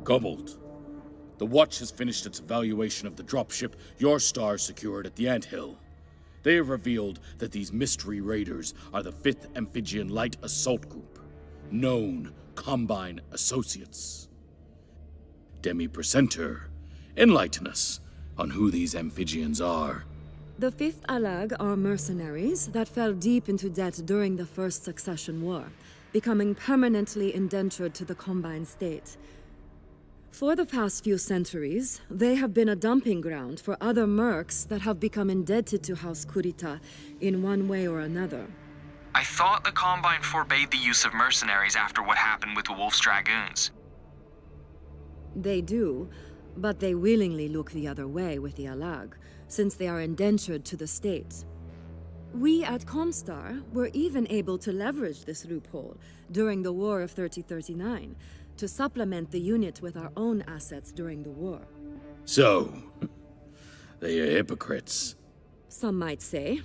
Cobalt, the Watch has finished its evaluation of the dropship your star secured at the Anthill. They have revealed that these mystery raiders are the 5th Amphibian Light Assault Group, known Combine Associates. Demi-Presenter, enlighten us on who these amphibians are. The 5th Alag are mercenaries that fell deep into debt during the First Succession War, becoming permanently indentured to the Combine state. For the past few centuries, they have been a dumping ground for other mercs that have become indebted to House Kurita in one way or another. I thought the Combine forbade the use of mercenaries after what happened with the Wolf's Dragoons. They do, but they willingly look the other way with the Alag, since they are indentured to the state. We at Comstar were even able to leverage this loophole during the War of 3039, to supplement the unit with our own assets during the war. So, they are hypocrites. Some might say.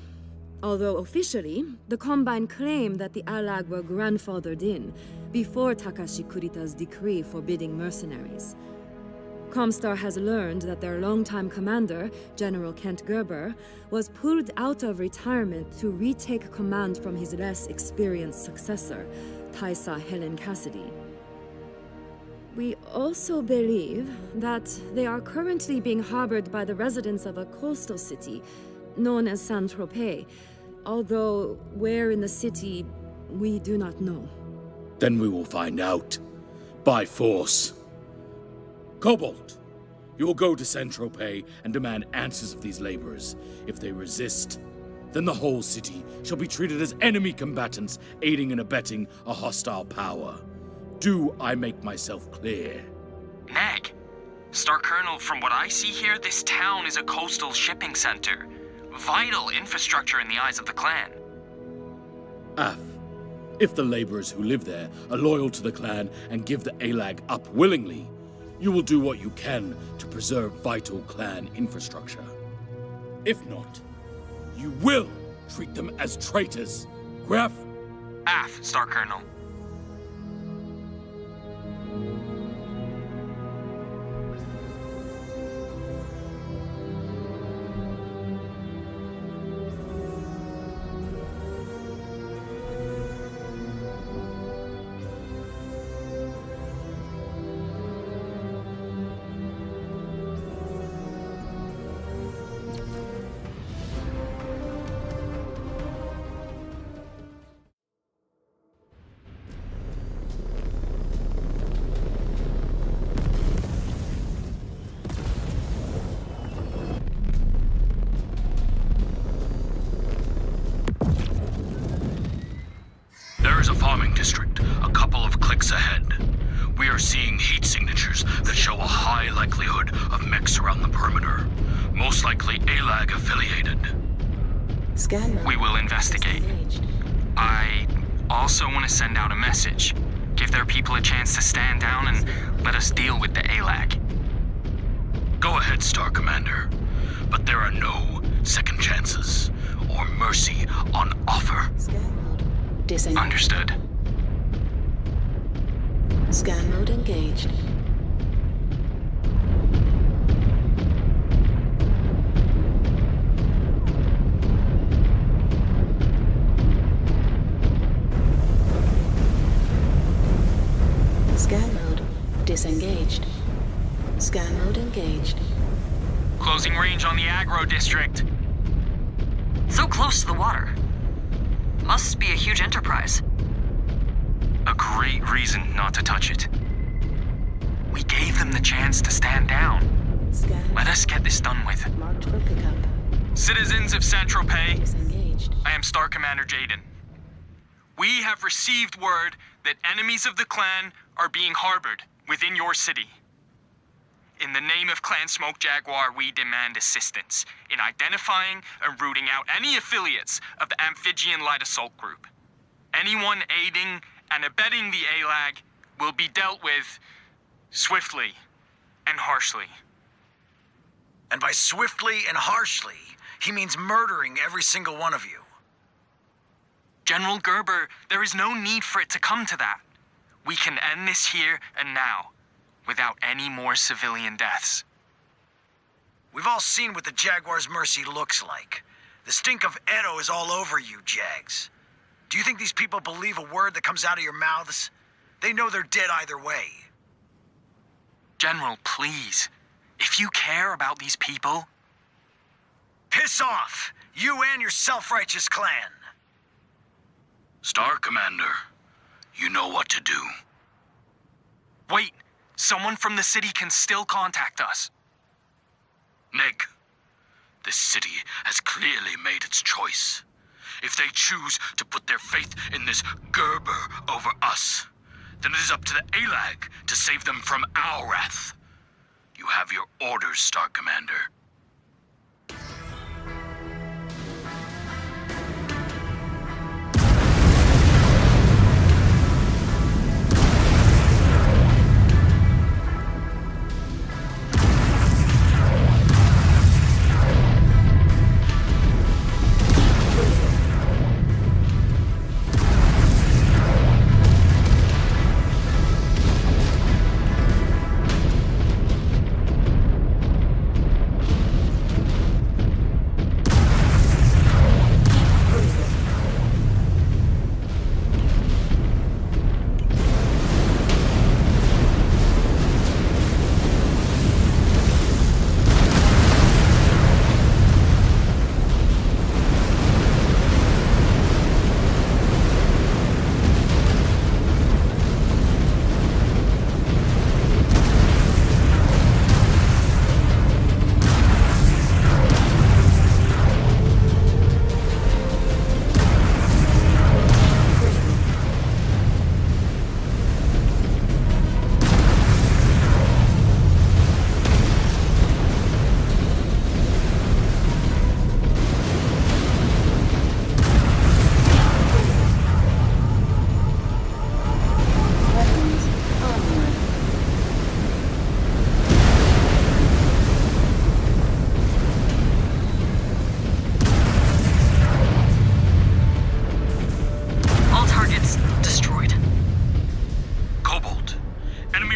Although officially, the Combine claim that the Alag were grandfathered in before Takashi Kurita's decree forbidding mercenaries. Comstar has learned that their longtime commander, General Kent Gerber, was pulled out of retirement to retake command from his less experienced successor, Taisa Helen Cassidy. We also believe that they are currently being harbored by the residents of a coastal city known as Saint-Tropez, although where in the city, we do not know. Then we will find out. By force. Cobalt, you will go to Saint-Tropez and demand answers of these laborers. If they resist, then the whole city shall be treated as enemy combatants aiding and abetting a hostile power. Do I make myself clear? Neg, Star Colonel, from what I see here, this town is a coastal shipping center. Vital infrastructure in the eyes of the clan. Af, if the laborers who live there are loyal to the clan and give the Alag up willingly, you will do what you can to preserve vital clan infrastructure. If not, you will treat them as traitors. Graf? Af, Star Colonel. There is a farming district, a couple of clicks ahead. We are seeing heat signatures that show a high likelihood of mechs around the perimeter. Most likely Alag affiliated. We will investigate. I also want to send out a message. Give their people a chance to stand down and let us deal with the Alag. Go ahead, Star Commander. But there are no second chances or mercy on offer. Understood. Scan mode engaged. Scan mode disengaged. Scan mode engaged. Closing range on the Agro District. So close to the water. Must be a huge enterprise. A great reason not to touch it. We gave them the chance to stand down. Scan Let us get this done with. marked for pickup. Citizens of Saint-Tropez, Disengaged. I am Star Commander Jaden. We have received word that enemies of the clan are being harbored within your city. In the name of Clan Smoke Jaguar, we demand assistance in identifying and rooting out any affiliates of the Amphibian Light Assault Group. Anyone aiding and abetting the Alag will be dealt with swiftly and harshly. And by swiftly and harshly, he means murdering every single one of you. General Gerber, there is no need for it to come to that. We can end this here and now. without any more civilian deaths. We've all seen what the Jaguar's mercy looks like. The stink of Edo is all over you, Jags. Do you think these people believe a word that comes out of your mouths? They know they're dead either way. General, please. If you care about these people... Piss off! You and your self-righteous clan! Star Commander, you know what to do. Wait, someone from the city can still contact us. Neg, this city has clearly made its choice. If they choose to put their faith in this Gerber over us, then it is up to the Alag to save them from our wrath. You have your orders, Star Commander.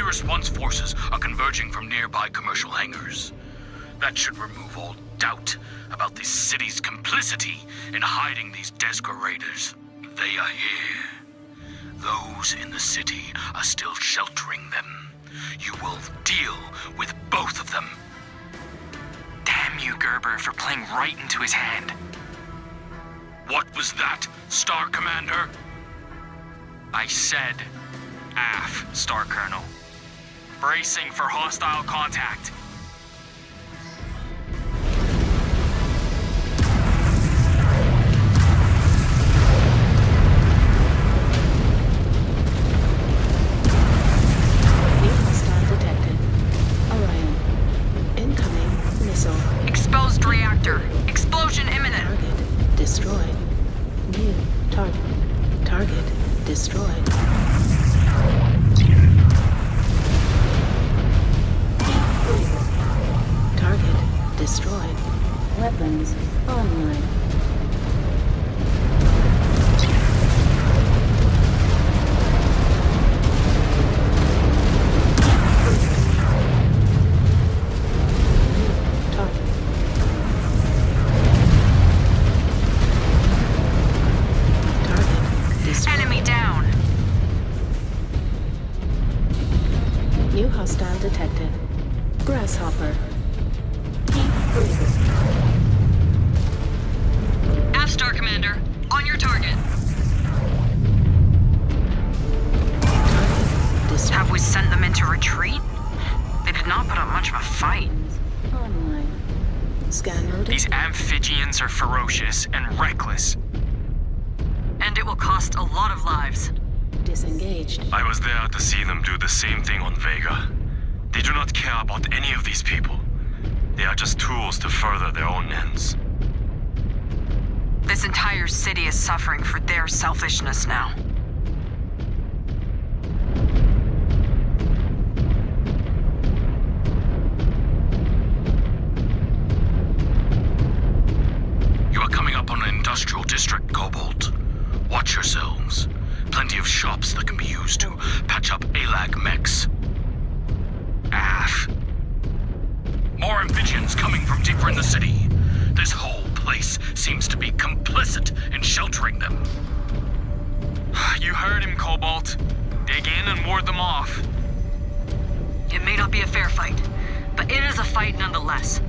Response forces are converging from nearby commercial hangars. That should remove all doubt about the city's complicity in hiding these Desgar raiders. They are here. Those in the city are still sheltering them. You will deal with both of them. Damn you, Gerber, for playing right into his hand. What was that, Star Commander? I said, AF, Star Colonel. Bracing for hostile contact. New hostile detected. Orion. Incoming missile. Exposed reactor. Explosion imminent. Target destroyed. New target. Target destroyed. Target destroyed. Weapons online. Target. Target destroyed. Enemy down. New hostile detected. Grasshopper. F Star Commander, on your target. Have we sent them into retreat? They did not put up much of a fight. Online. Scan mode. These amphibians are ferocious and reckless. And it will cost a lot of lives. Disengaged. I was there to see them do the same thing on Vega. They do not care about any of these people. They are just tools to further their own ends. This entire city is suffering for their selfishness now. You are coming up on an industrial district, Cobalt. Watch yourselves. Plenty of shops that can be used to patch up ALAG mechs. from deeper in the city. This whole place seems to be complicit in sheltering them. You heard him, Cobalt. Dig in and ward them off. It may not be a fair fight, but it is a fight nonetheless.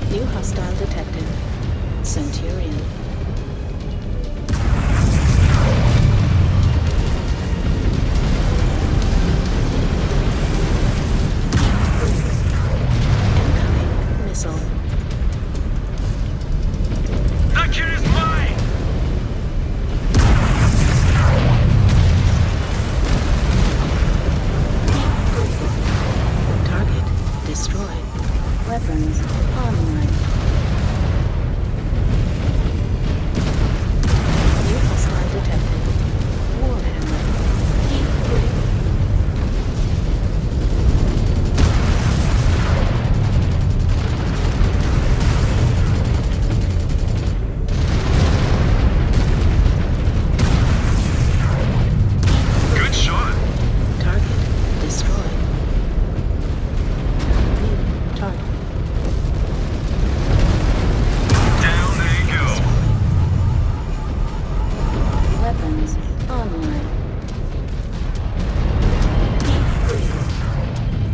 New hostile detected. Centurion. Incoming missile. That kid is mine! Target destroyed. Weapons online. New hostile detected. Warhammer. E3. Good shot. Target destroyed. New target. Down they go. Weapons online.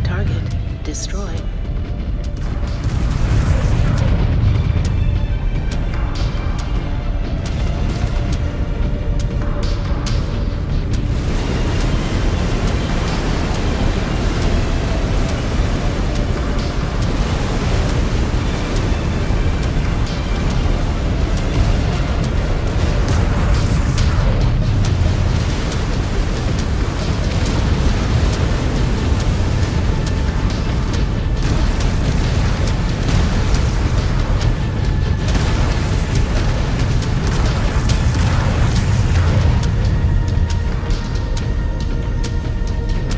Target destroyed.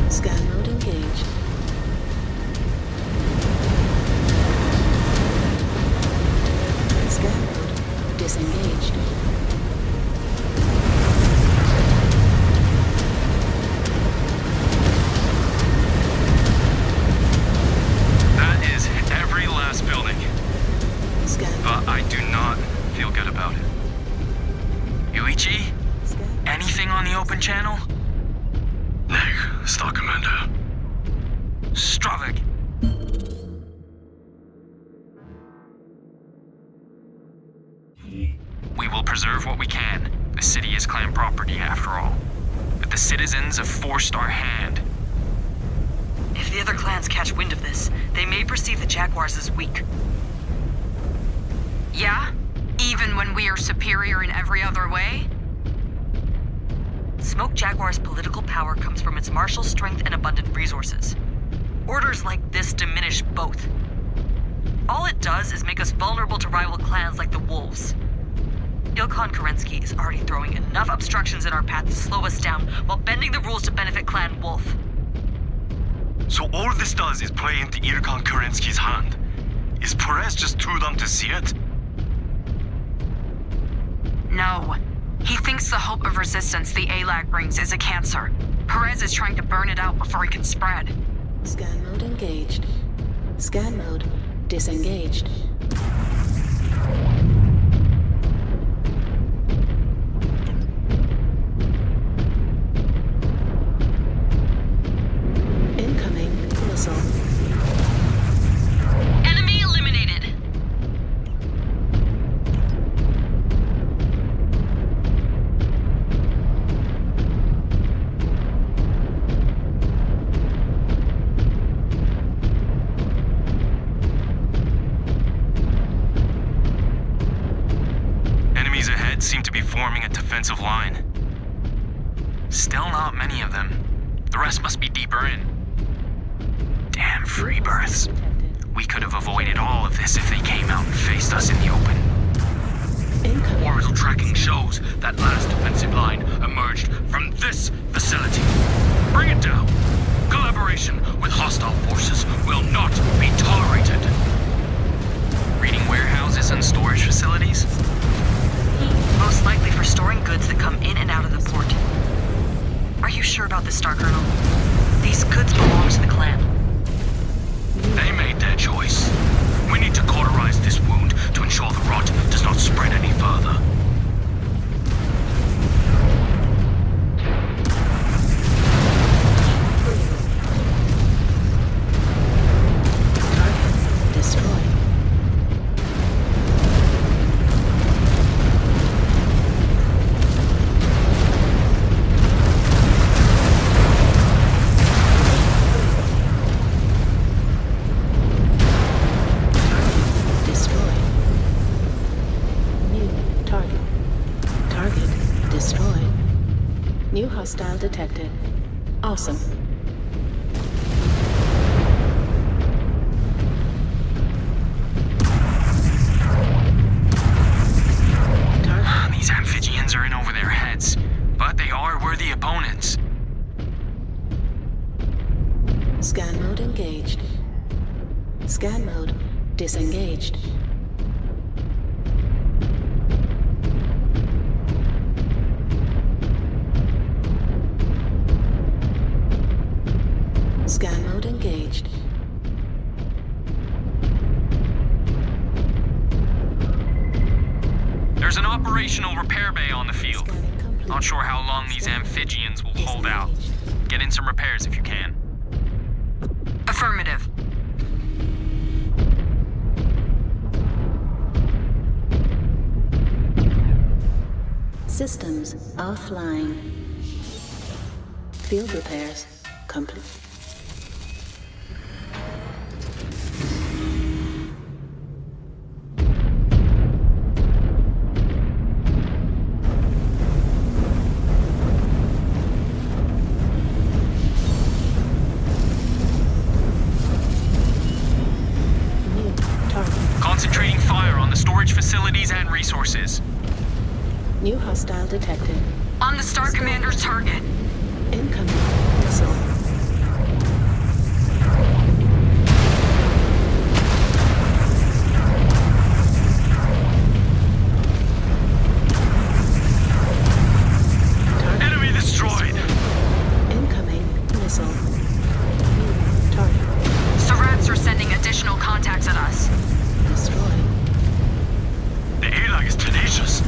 Scan mode engaged. Scan mode disengaged. That is every last building, Scan but I do not feel good about it. Yuichi, scan. anything on the open channel? Nej, Star Commander. Stravik. We will preserve what we can. The city is clan property after all. But the citizens have forced our hand. If the other clans catch wind of this, they may perceive the Jaguars as weak. Yeah? Even when we are superior in every other way? Smoke Jaguar's political power comes from its martial strength and abundant resources. Orders like this diminish both. All it does is make us vulnerable to rival clans like the Wolves. Ilkhan Kerensky is already throwing enough obstructions in our path to slow us down while bending the rules to benefit Clan Wolf. So all this does is play into Ilkhan Kerensky's hand. Is Perez just too dumb to see it? No. He thinks the hope of resistance the ALAG brings is a cancer. Perez is trying to burn it out before he can spread. Scan mode engaged. Scan mode disengaged. Feds seem to be forming a defensive line. Still not many of them. The rest must be deeper in. Damn free births. We could have avoided all of this if they came out and faced us in the open. Orbital tracking shows that last defensive line emerged from this facility. Bring it down. Collaboration with hostile forces will not be tolerated. Reading warehouses and storage facilities? Most likely for storing goods that come in and out of the port. Are you sure about this, Star Colonel? These goods belong to the clan. They made their choice. We need to cauterize this wound to ensure the rot does not spread any further. Hostile detected. Awesome. These amphibians are in over their heads, but they are worthy opponents. Scan mode engaged. Scan mode disengaged. Scan mode engaged. There's an operational repair bay on the field. Not sure how long these amphibians will hold out. Get in some repairs if you can. Affirmative. Systems offline. Field repairs complete. Concentrating fire on the storage facilities and resources. New hostile detected. On the Star Commander's target. Incoming missile. Enemy destroyed! Incoming missile. New target. Surats are sending additional contacts at us. Destroyed. The ALAG is tenacious.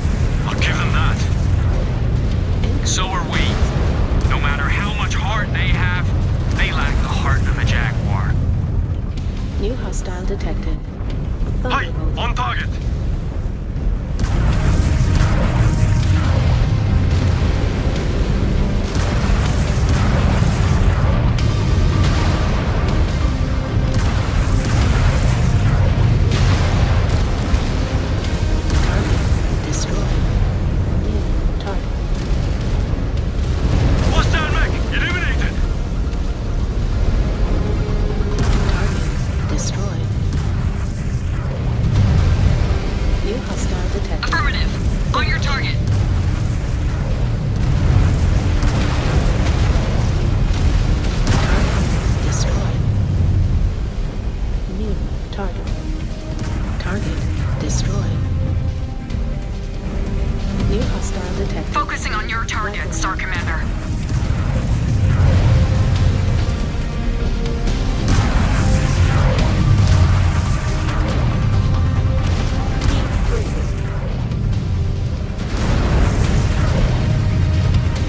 I'll give them that. So are we. No matter how much heart they have, they lack the heart of a Jaguar. New hostile detected. Hi, Thunderbolt. on target. Target destroyed. New target. Hostile mech eliminated. Target destroyed. New hostile detected. Affirmative. On your target. Target destroyed. New target. Target destroyed. New hostile detected. Focusing on your target, Star Commander.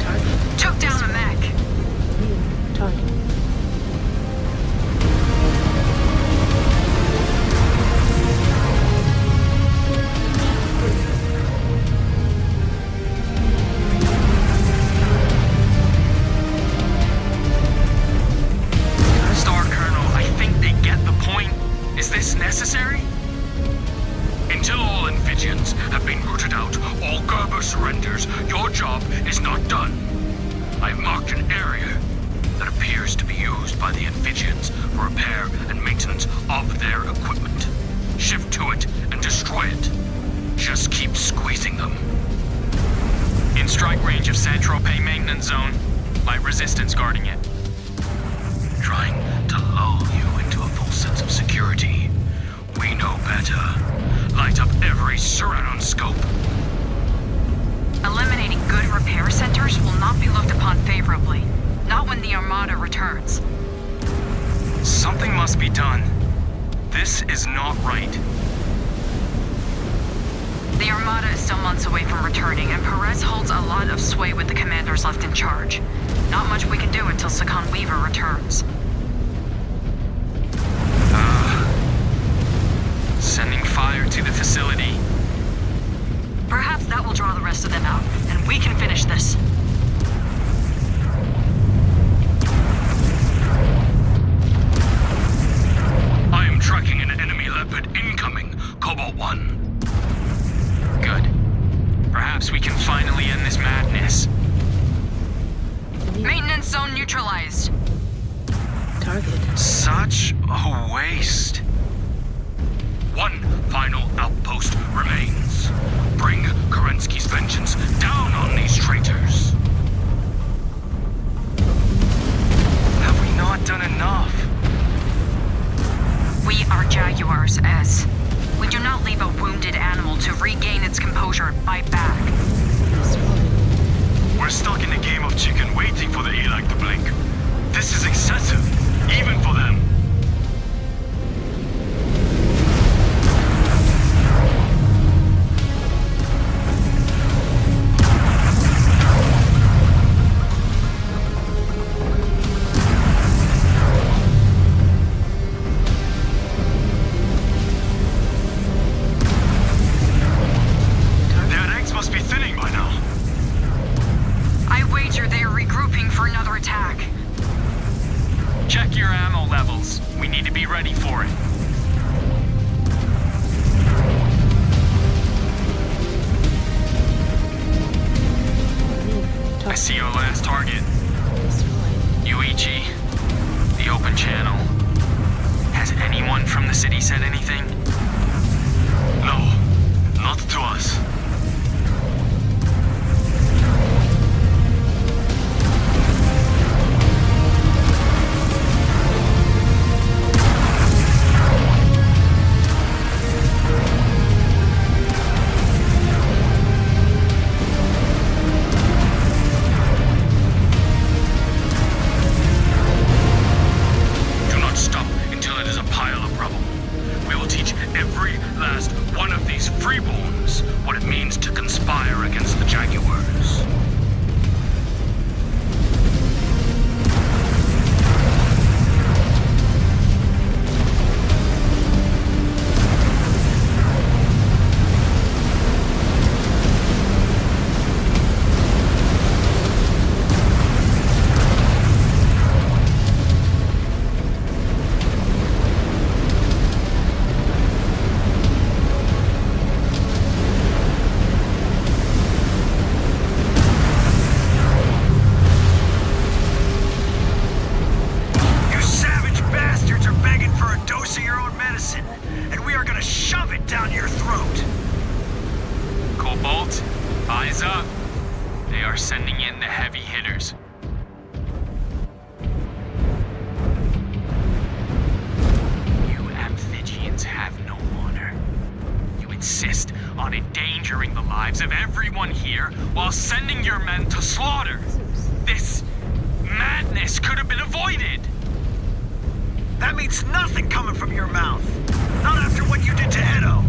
Target Took down a mech. new target. surrenders, your job is not done. I've marked an area that appears to be used by the Amphibians for repair and maintenance of their equipment. Shift to it and destroy it. Just keep squeezing them. In strike range of Saint-Tropez maintenance zone. Light resistance guarding it. Trying to lull you into a false sense of security. We know better. Light up every surround scope. Eliminating good repair centers will not be looked upon favorably. Not when the Armada returns. Something must be done. This is not right. The Armada is still months away from returning, and Perez holds a lot of sway with the commanders left in charge. Not much we can do until Sakan Weaver returns. Sending fire to the facility. Perhaps that will draw the rest of them out, and we can finish this. I am tracking an enemy Leopard incoming, Cobalt 1. Good. Perhaps we can finally end this madness. Maintenance zone neutralized. Target. Such a waste. One final outpost remains. Bring Kerensky's vengeance down on these traitors. Have we not done enough? We are Jaguars, Ez. We do not leave a wounded animal to regain its composure and fight back. We're stuck in a game of chicken waiting for the ELAC to blink. This is excessive, even for them. Check your ammo levels. We need to be ready for it. I see your last target. UEG. The open channel. Has anyone from the city said anything? No, not to us. Eyes up. They are sending in the heavy hitters. You Amphibians have no honor. You insist on endangering the lives of everyone here while sending your men to slaughter. This madness could have been avoided. That means nothing coming from your mouth. Not after what you did to Edo.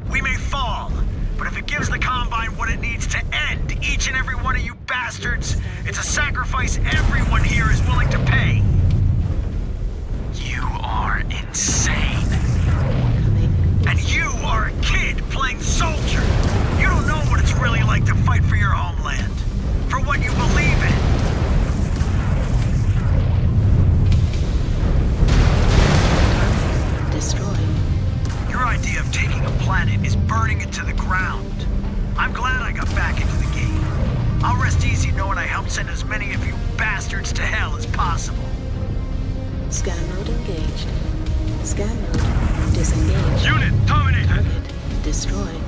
We may fall, but if it gives the Combine what it needs to end each and every one of you bastards, it's a sacrifice everyone here is willing to pay. You are insane. And you are a kid playing soldier. You don't know what it's really like to fight for your homeland, for what you believe in. Your idea of taking a planet is burning it to the ground. I'm glad I got back in I'll rest easy knowing I helped send as many of you bastards to hell as possible. Scan mode engaged. Scan mode disengaged. Unit dominated! Target destroyed.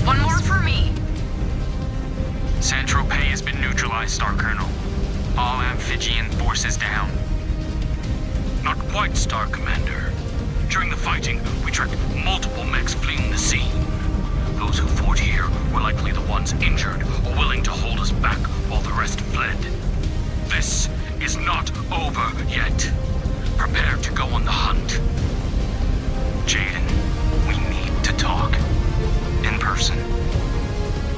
One more for me. Central Pay has been neutralized, Star Colonel. All amphibian forces down. Not quite, Star Commander. During the fighting, we tracked multiple mechs fleeing the scene. Those who fought here were likely the ones injured or willing to hold us back while the rest fled. This is not over yet. Prepare to go on the hunt. Jaden, we need to talk. In person.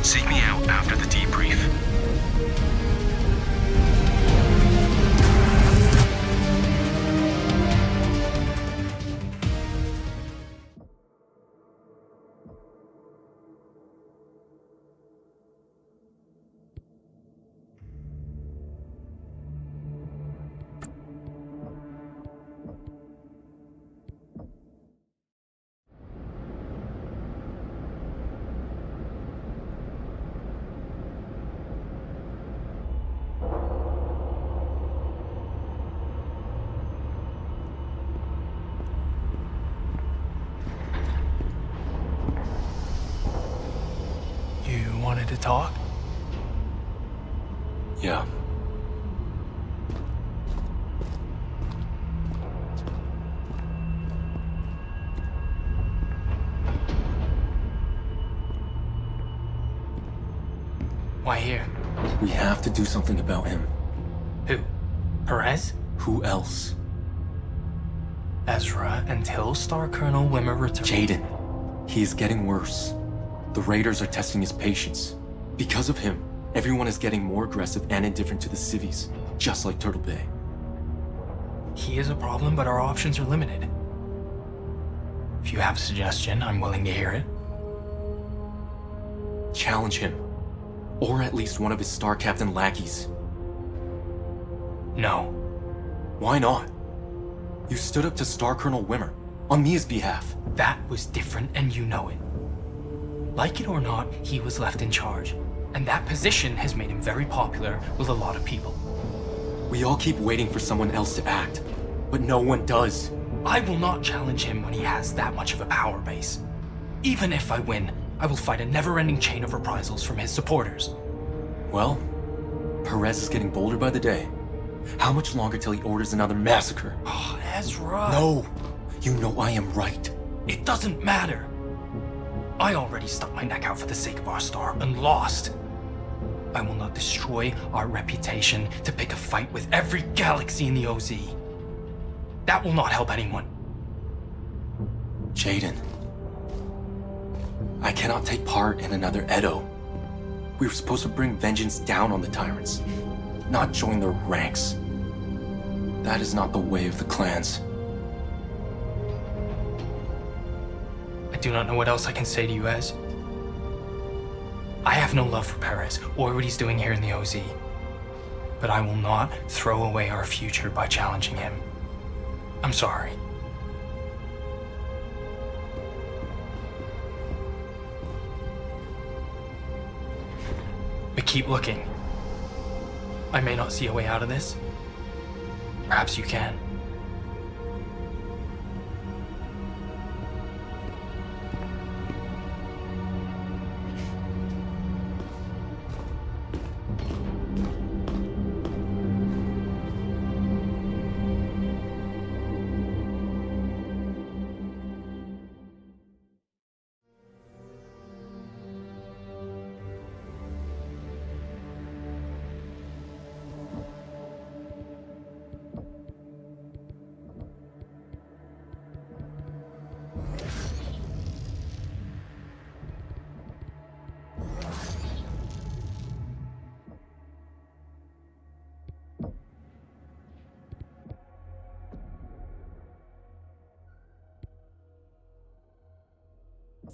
Seek me out after the debrief. You wanted to talk? Yeah. Why here? We have to do something about him. Who? Perez? Who else? Ezra until Star Colonel Wimmer returns. Jaden. He is getting worse. The Raiders are testing his patience. Because of him, everyone is getting more aggressive and indifferent to the civvies, just like Turtle Bay. He is a problem, but our options are limited. If you have a suggestion, I'm willing to hear it. Challenge him. Or at least one of his Star Captain lackeys. No. Why not? You stood up to Star Colonel Wimmer, on Mia's behalf. That was different, and you know it. Like it or not, he was left in charge. And that position has made him very popular with a lot of people. We all keep waiting for someone else to act, but no one does. I will not challenge him when he has that much of a power base. Even if I win, I will fight a never-ending chain of reprisals from his supporters. Well, Perez is getting bolder by the day. How much longer till he orders another massacre? Oh, Ezra! No! You know I am right. It doesn't matter. I already stuck my neck out for the sake of our star and lost. I will not destroy our reputation to pick a fight with every galaxy in the OZ. That will not help anyone. Jaden. I cannot take part in another Edo. We were supposed to bring vengeance down on the tyrants, not join their ranks. That is not the way of the clans. I do not know what else I can say to you, Ez. I have no love for Perez or what he's doing here in the OZ. But I will not throw away our future by challenging him. I'm sorry. But keep looking. I may not see a way out of this. Perhaps you can.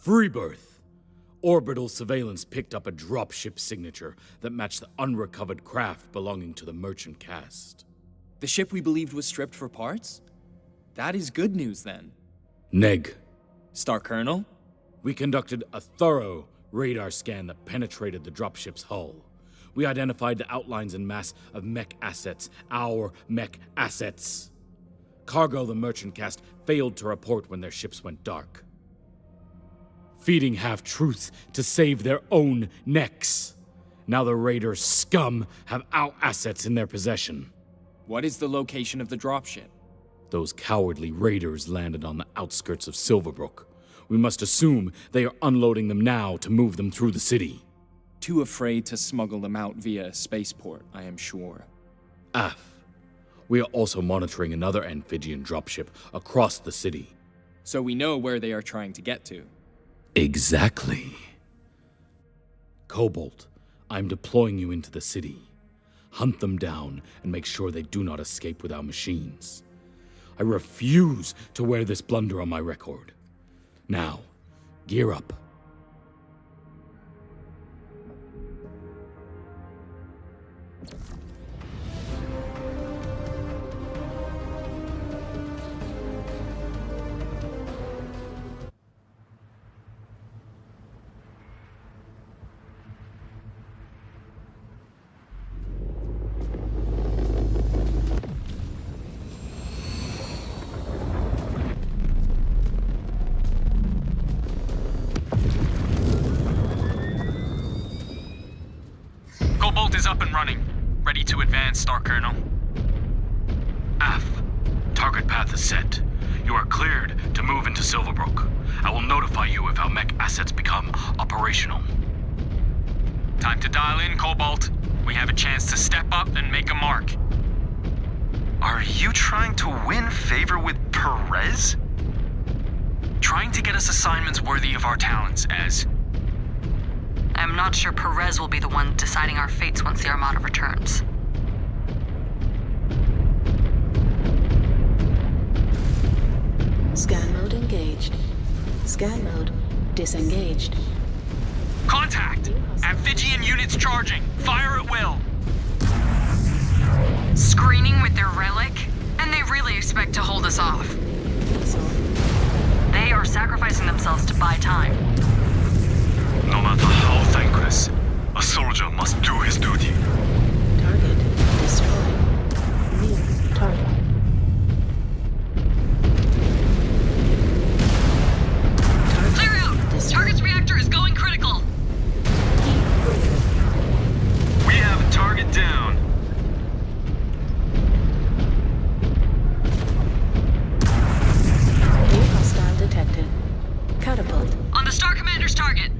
Freebirth. Orbital surveillance picked up a dropship signature that matched the unrecovered craft belonging to the merchant caste. The ship we believed was stripped for parts? That is good news then. Neg. Star Colonel? We conducted a thorough radar scan that penetrated the dropship's hull. We identified the outlines and mass of mech assets, our mech assets. Cargo the merchant caste failed to report when their ships went dark. Feeding half-truths to save their own necks. Now the raiders' scum have our assets in their possession. What is the location of the dropship? Those cowardly raiders landed on the outskirts of Silverbrook. We must assume they are unloading them now to move them through the city. Too afraid to smuggle them out via a spaceport, I am sure. We are also monitoring another amphibian dropship across the city. So we know where they are trying to get to. Exactly. Cobalt, I'm deploying you into the city. Hunt them down and make sure they do not escape with our machines. I refuse to wear this blunder on my record. Now, gear up. Cobalt is up and running. Ready to advance, Star Colonel. Target path is set. You are cleared to move into Silverbrook. I will notify you if our mech assets become operational. Time to dial in, Cobalt. We have a chance to step up and make a mark. Are you trying to win favor with Perez? Trying to get us assignments worthy of our talents, Ez. I'm not sure Perez will be the one deciding our fates once the Armada returns. Scan mode engaged. Scan mode disengaged. Contact! Amphibian units charging. Fire at will. Screening with their relic? And they really expect to hold us off. They are sacrificing themselves to buy time. No matter how thankless, a soldier must do his duty. Target destroyed. New target. Clear out! Target's reactor is going critical. We have a target down. New hostile detected. Catapult. On the Star Commander's target.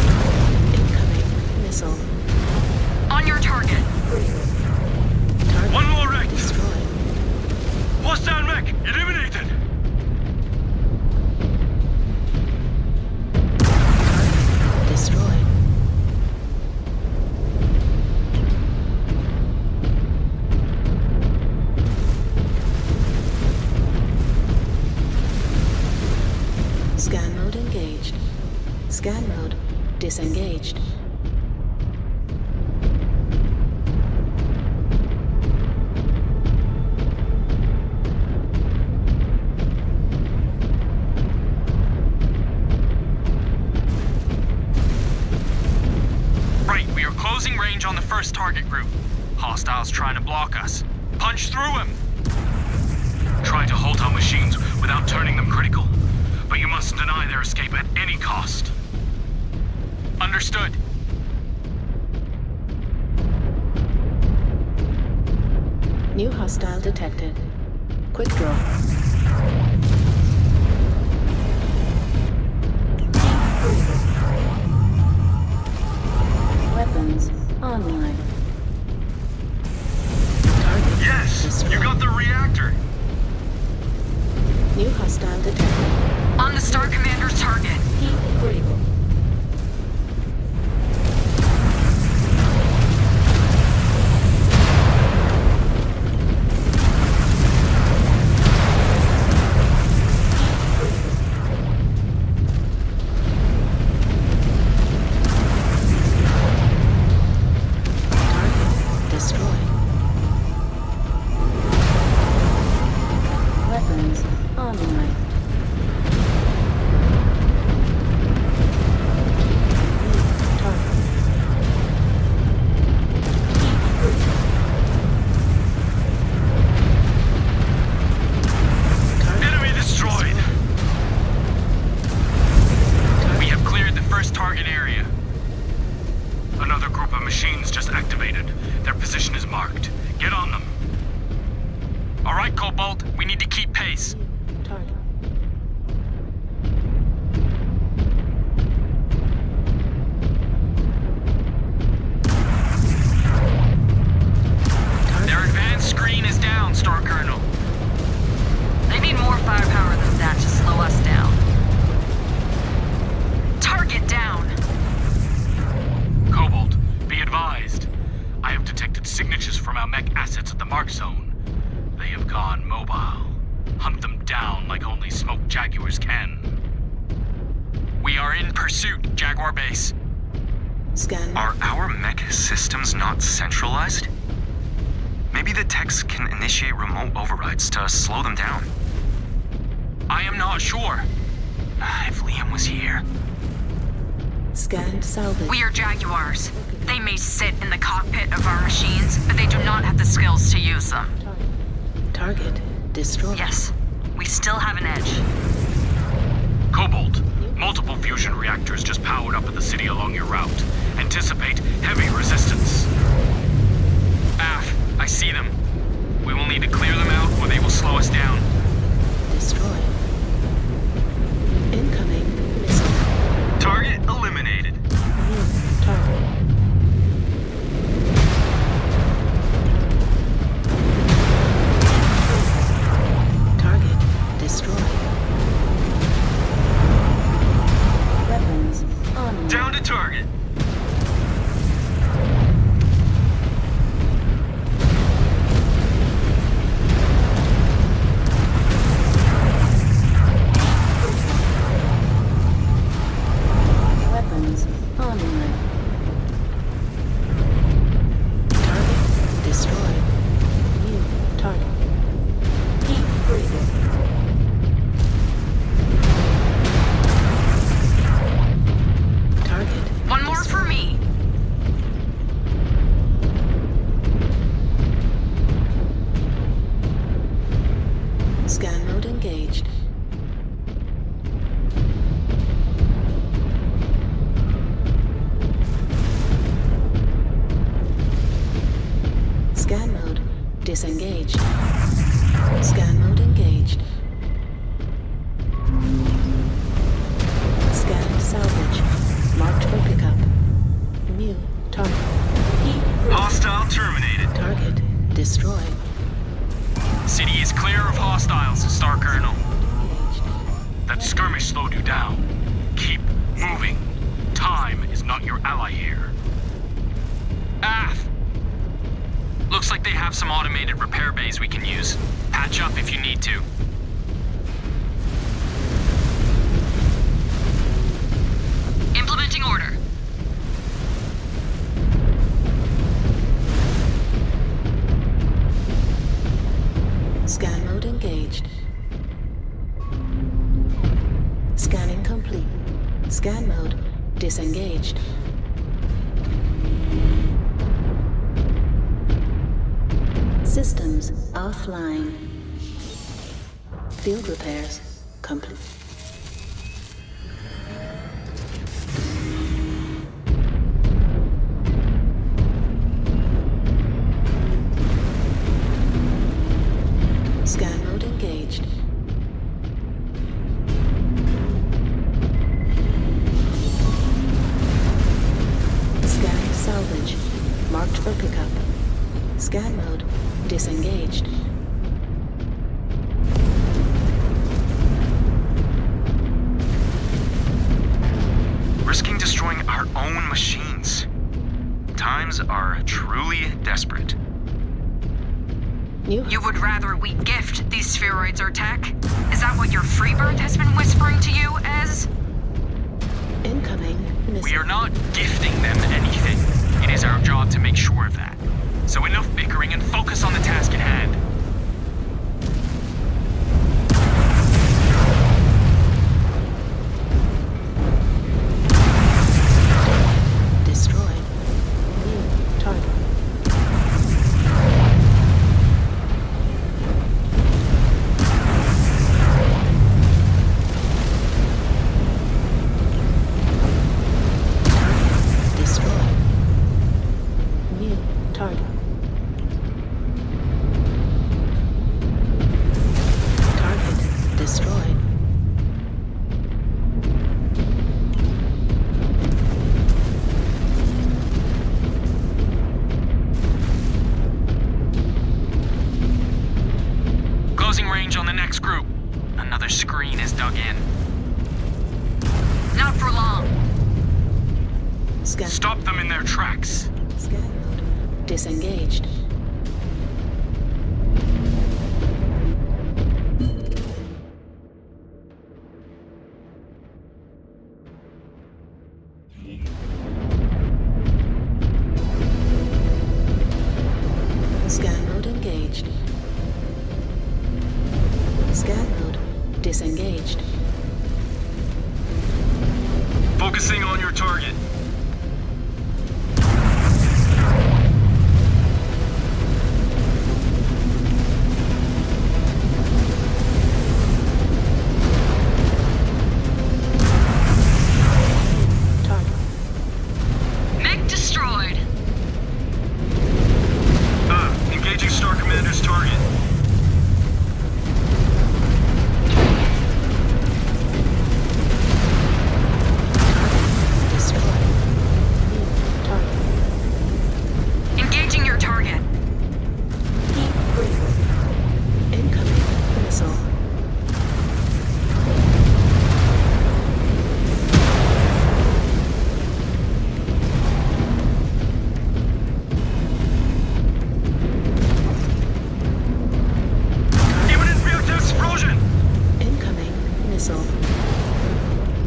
Incoming missile. On your target. Target One more wreck. destroyed. Hostile mech eliminated. Target destroyed. Scan mode engaged. Scan mode disengaged. Right, we are closing range on the first target group. Hostiles trying to block us. Punch through them! Try to halt our machines without turning them critical. But you must deny their escape at any cost. Understood. New hostile detected. Quick draw. Weapons online. Target Yes, destroyed. you got the reactor. New hostile detected. On the Star Commander's target. Heat critical. rescuers can. We are in pursuit, Jaguar Base. Scan. Are our mech systems not centralized? Maybe the techs can initiate remote overrides to slow them down. I am not sure. If Liam was here. Scan salvage. We are Jaguars. They may sit in the cockpit of our machines, but they do not have the skills to use them. Target destroyed. Yes, we still have an edge. Cobalt, multiple fusion reactors just powered up at the city along your route. Anticipate heavy resistance. I see them. We will need to clear them out or they will slow us down. Destroyed. Incoming missile. Target eliminated. Target. Target destroyed. Weapons on. Down to target. Weapons online. Target destroyed. New target. Heat breathing. Target. One more for me. Scan mode engaged. Scan mode disengaged. Scan mode engaged. Scan salvage. Marked for pickup. New target. Hostile terminated. Target destroyed. City is clear of hostiles, Star Colonel. That skirmish slowed you down. Keep moving. Time is not your ally here. Looks like they have some automated repair bays we can use. Patch up if you need to. Implementing order. Scan mode engaged. Scanning complete. Scan mode disengaged. Systems offline. Field repairs complete. Scan mode engaged. Scan salvage. Marked for pickup. Scan mode disengaged. Risking destroying our own machines. Times are truly desperate. You would rather we gift these spheroids our tech? Is that what your Freebird has been whispering to you, Ez? Incoming missile. We are not gifting them anything. It is our job to make sure of that. So enough bickering and focus on the task at hand. Destroyed. New target. Target destroyed. New target. Target destroyed. Closing range on the next group. Another screen is dug in. Not for long. Scan. Stop them in their tracks. Scan mode disengaged.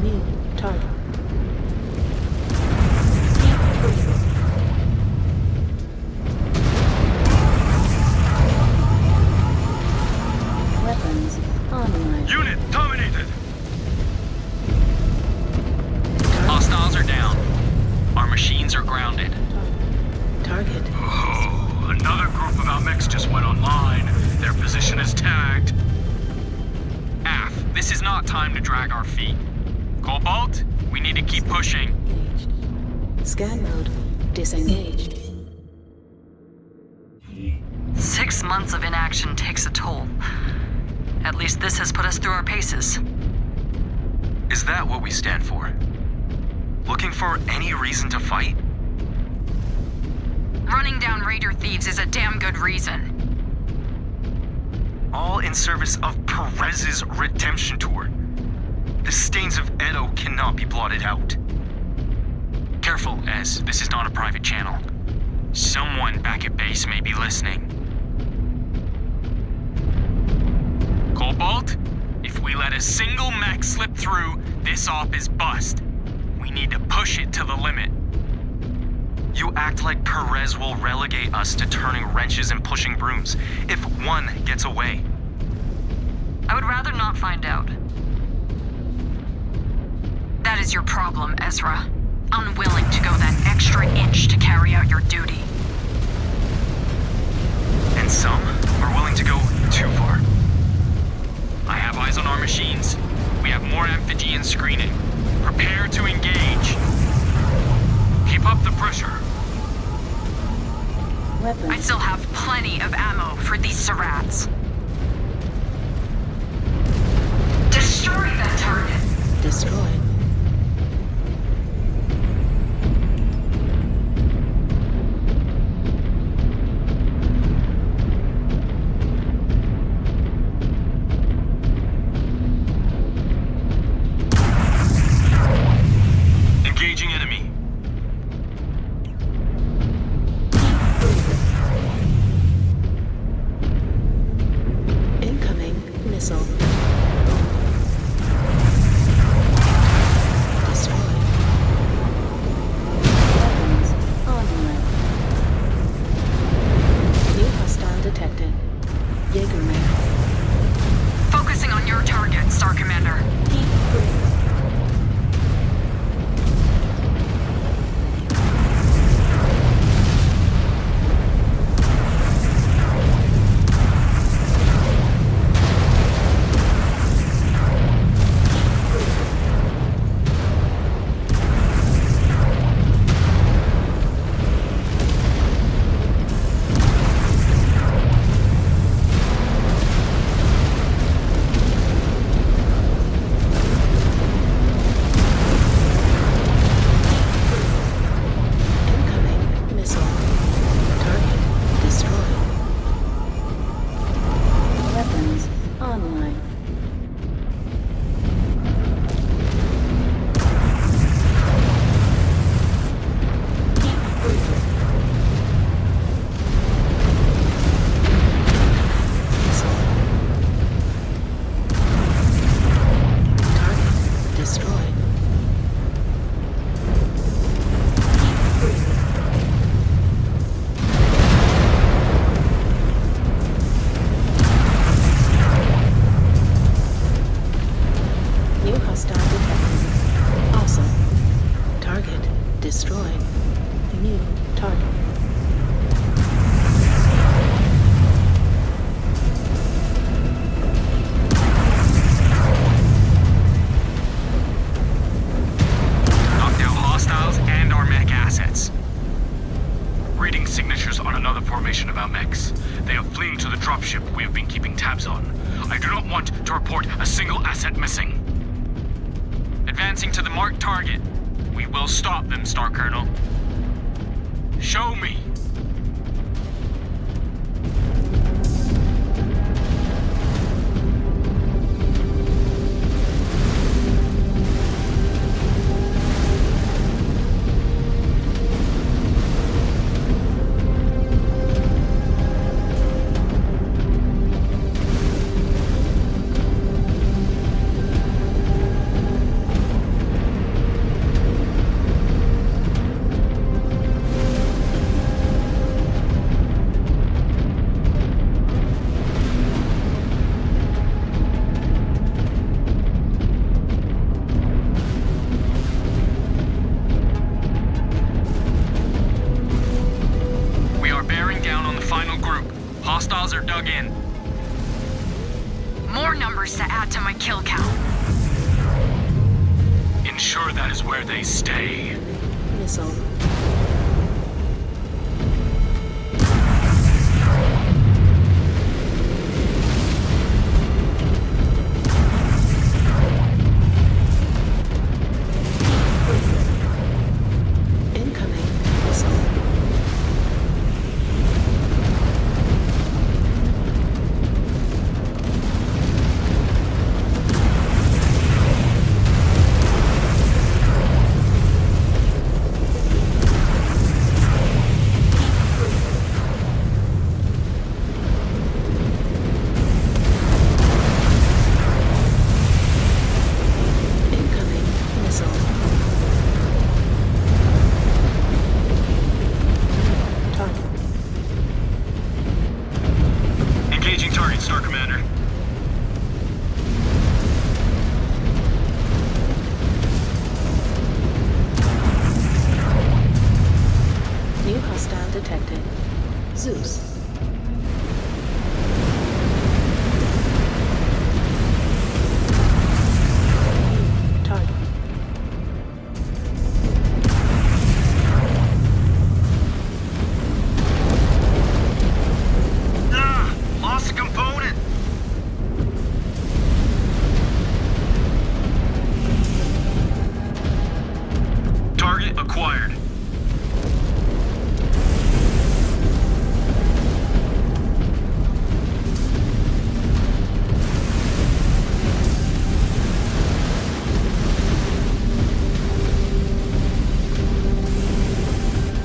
New target. Keep breathing. Weapons online. Unit dominated! Hostiles are down. Our machines are grounded. Target. Oh, another group of our mechs just went online. Their position is tagged. AF, this is not time to drag our feet. Cobalt, we need to keep pushing. Engaged. Scan mode disengaged. 6 months of inaction takes a toll. At least this has put us through our paces. Is that what we stand for? Looking for any reason to fight? Running down Raider thieves is a damn good reason. All in service of Perez's redemption tour. The stains of Edo cannot be blotted out. Careful, Ez. This is not a private channel. Someone back at base may be listening. Cobalt, if we let a single mech slip through, this op is bust. We need to push it to the limit. You act like Perez will relegate us to turning wrenches and pushing brooms if one gets away. I would rather not find out. That is your problem, Ezra. Unwilling to go that extra inch to carry out your duty. And some are willing to go too far. I have eyes on our machines. We have more amphigean screening. Prepare to engage. Keep up the pressure. Weapons. I still have plenty of ammo for these Sarats. Destroy that target! Destroyed. Engaging enemy. Incoming missile. Destroyed. Weapons online. New hostile detected. Jägermech. Focusing on your target, Star Commander. Keep breathing. Incoming missile. Target destroyed. Weapons online. Keep breathing. Missile. Target destroyed. Keep breathing. New hostile detected. Awesome. Target destroyed. New target. Knock down hostiles and our mech assets. Reading signatures on another formation of our mechs. They are fleeing to the dropship we have been keeping tabs on. I do not want to report a single asset missing. Advancing to the marked target. We will stop them, Star Colonel. Show me. dug in. More numbers to add to my kill count. Ensure that is where they stay. Missile. Incoming missile. Incoming missile. Target. Engaging target, Star Commander. New hostile detected. Zeus. Target. Ah! Lost a component! Target acquired.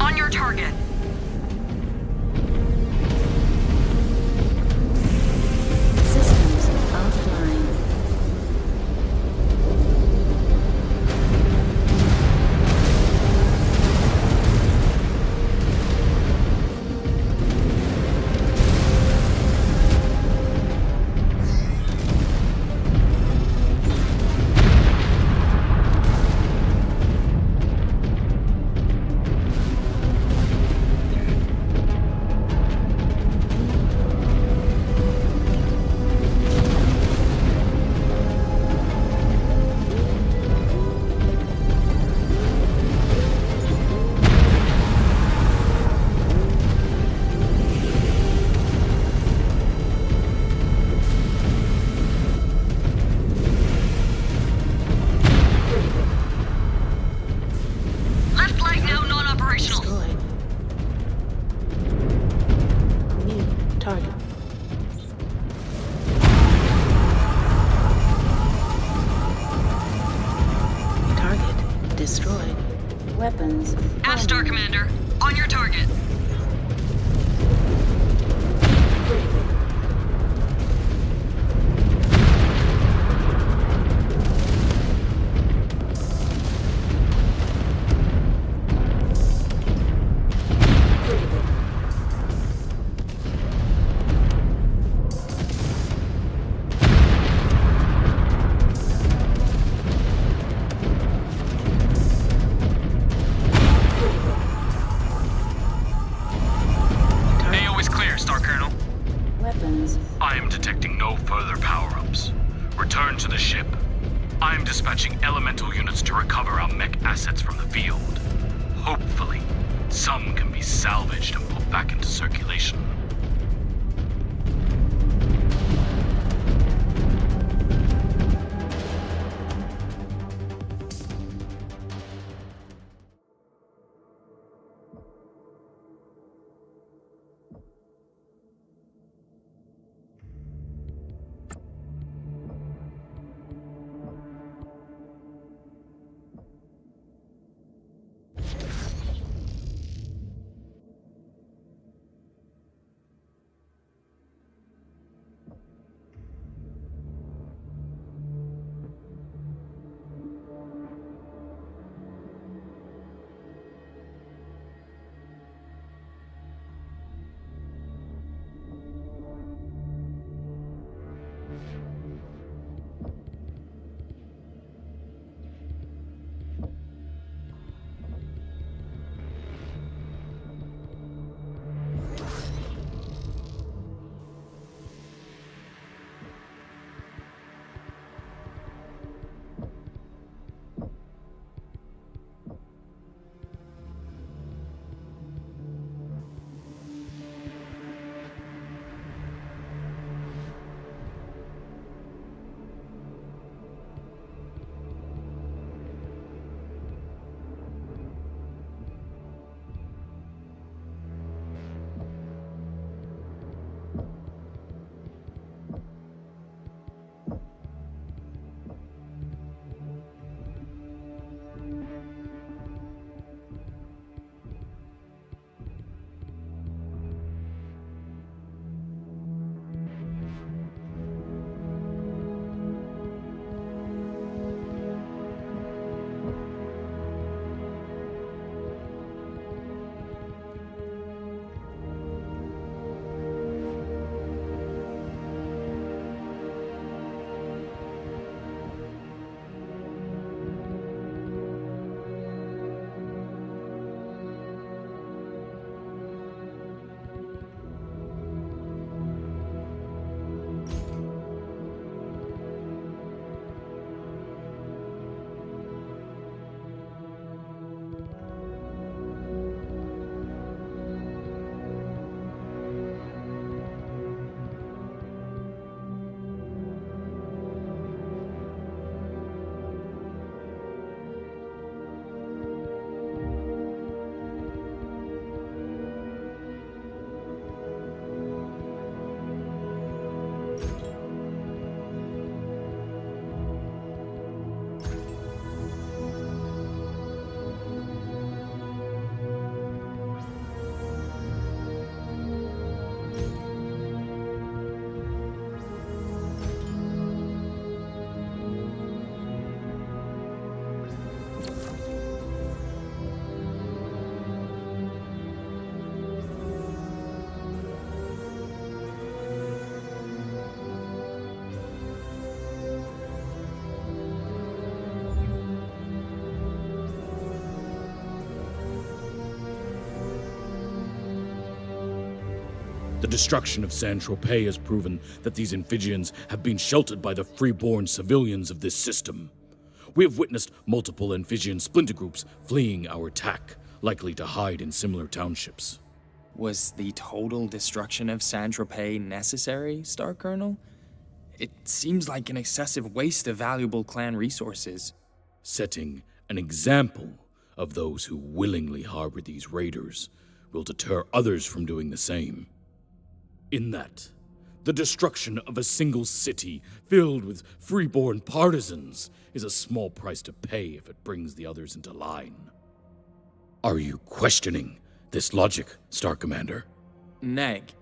On your target. Systems offline. Left leg now non-operational. Destroyed. New target. Target destroyed. Weapons. Ash Star Commander. On your target. AO is clear, Star Colonel. Weapons. I am detecting no further power-ups. Return to the ship. I am dispatching elemental units to recover our mech assets from the field. Hopefully, some can be salvaged and put back into circulation. The destruction of Saint-Tropez has proven that these amphibians have been sheltered by the freeborn civilians of this system. We have witnessed multiple amphibian splinter groups fleeing our attack, likely to hide in similar townships. Was the total destruction of Saint-Tropez necessary, Star Colonel? It seems like an excessive waste of valuable clan resources. Setting an example of those who willingly harbor these raiders will deter others from doing the same. In that, the destruction of a single city filled with freeborn partisans is a small price to pay if it brings the others into line. Are you questioning this logic, Star Commander? Neg.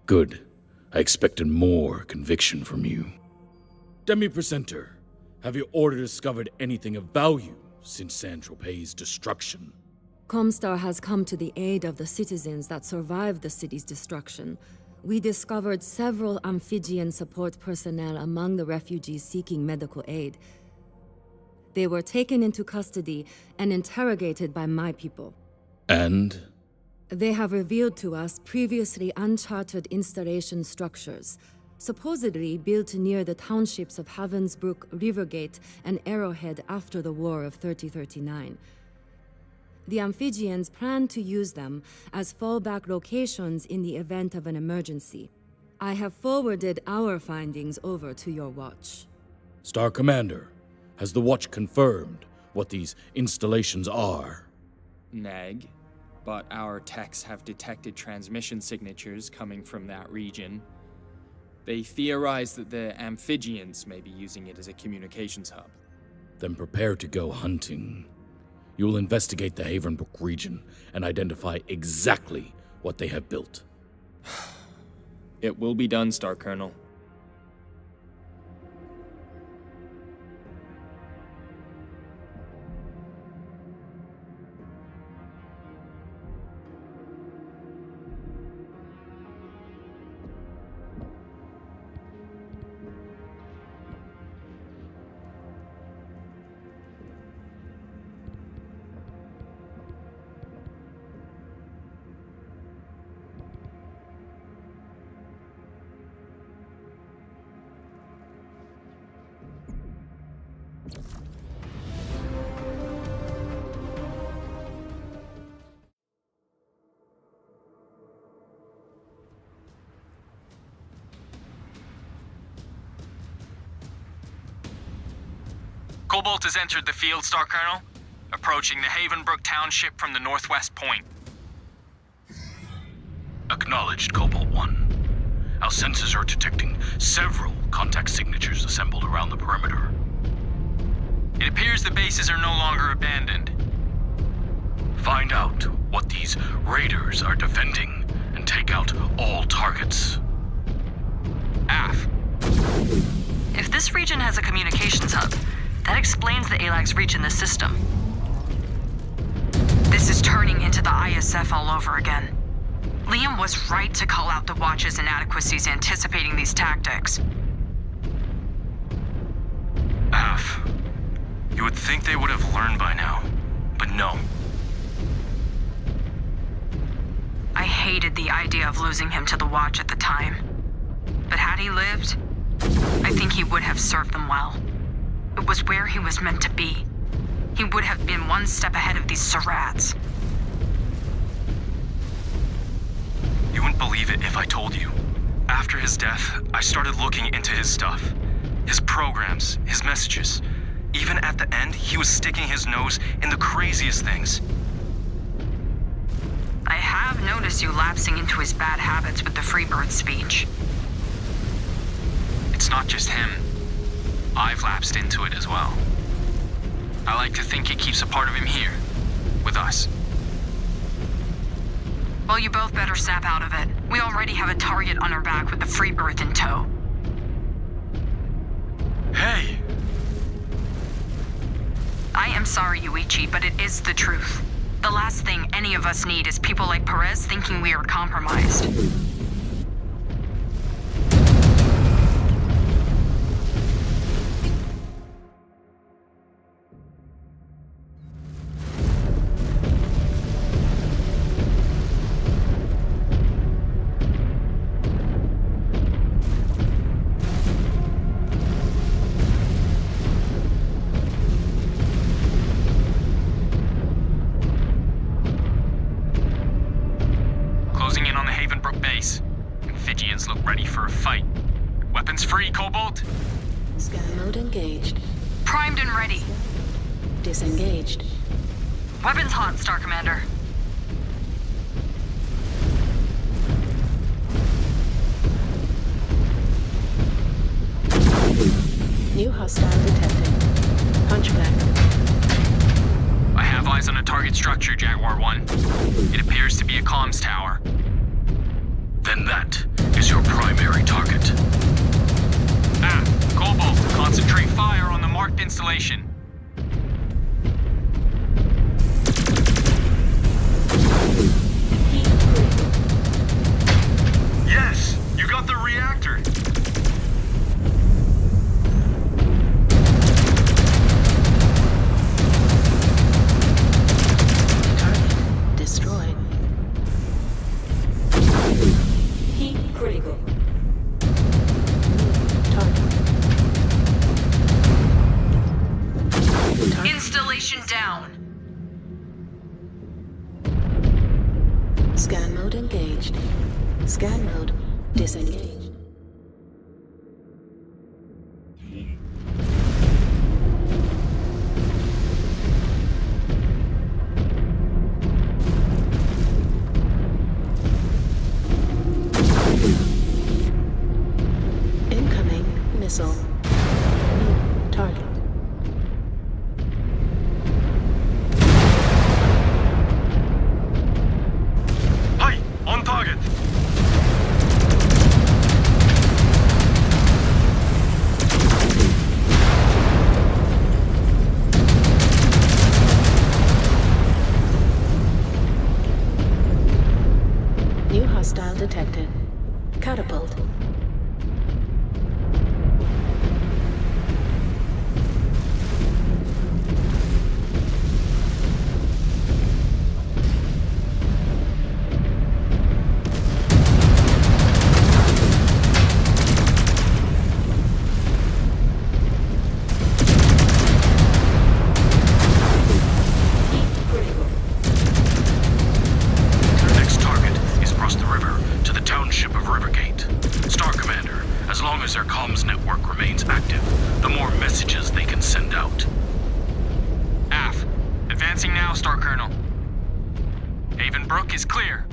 Good. I expected more conviction from you. Demi-Presenter, have you already discovered anything of value since Saint-Tropez's destruction? Comstar has come to the aid of the citizens that survived the city's destruction. We discovered several amphibian support personnel among the refugees seeking medical aid. They were taken into custody and interrogated by my people. And? They have revealed to us previously uncharted installation structures, supposedly built near the townships of Havensbrook, Rivergate, and Arrowhead after the War of 3039. The amphibians plan to use them as fallback locations in the event of an emergency. I have forwarded our findings over to your watch. Star Commander, has the watch confirmed what these installations are? Neg, but our techs have detected transmission signatures coming from that region. They theorize that the amphibians may be using it as a communications hub. Then prepare to go hunting. You will investigate the Havenbrook region and identify exactly what they have built. It will be done, Star Colonel. Cobalt has entered the field, Star Colonel, approaching the Havenbrook township from the northwest point. Acknowledged, Cobalt 1. Our sensors are detecting several contact signatures assembled around the perimeter. It appears the bases are no longer abandoned. Find out what these raiders are defending and take out all targets. AF. If this region has a communications hub, that explains the ALAG's reach in the system. This is turning into the ISF all over again. Liam was right to call out the Watch's inadequacies anticipating these tactics. AF. You would think they would have learned by now, but no. I hated the idea of losing him to the Watch at the time. But had he lived, I think he would have served them well. It was where he was meant to be. He would have been one step ahead of these Surats. You wouldn't believe it if I told you. After his death, I started looking into his stuff. His programs, his messages. Even at the end, he was sticking his nose in the craziest things. I have noticed you lapsing into his bad habits with the Freebird speech. It's not just him. I've lapsed into it as well. I like to think he keeps a part of him here, with us. Well, you both better snap out of it. We already have a target on our back with the Freebird in tow. Hey! I am I'm sorry, Yuichi, but it is the truth. The last thing any of us need is people like Perez thinking we are compromised. Closing in on the Havenbrook base. Amphibians look ready for a fight. Weapons free, Cobalt? Scan mode engaged. Primed and ready. Disengaged. Weapons hot, Star Commander. New hostile detected. Hunchback. I have eyes on a target structure, Jaguar 1. It appears to be a comms tower. Then that is your primary target. Cobalt, concentrate fire on the marked installation. Yes! You got the reactor! Target destroyed. Heat critical. Target. Installation down. Scan mode engaged. Scan mode disengaged. Incoming missile. New target. Hi! On target! New hostile detected. Catapult. The next target is across the river to the township of Rivergate. Star Commander, as long as their comms network remains active, the more messages they can send out. AF, advancing now, Star Colonel. Havenbrook is clear.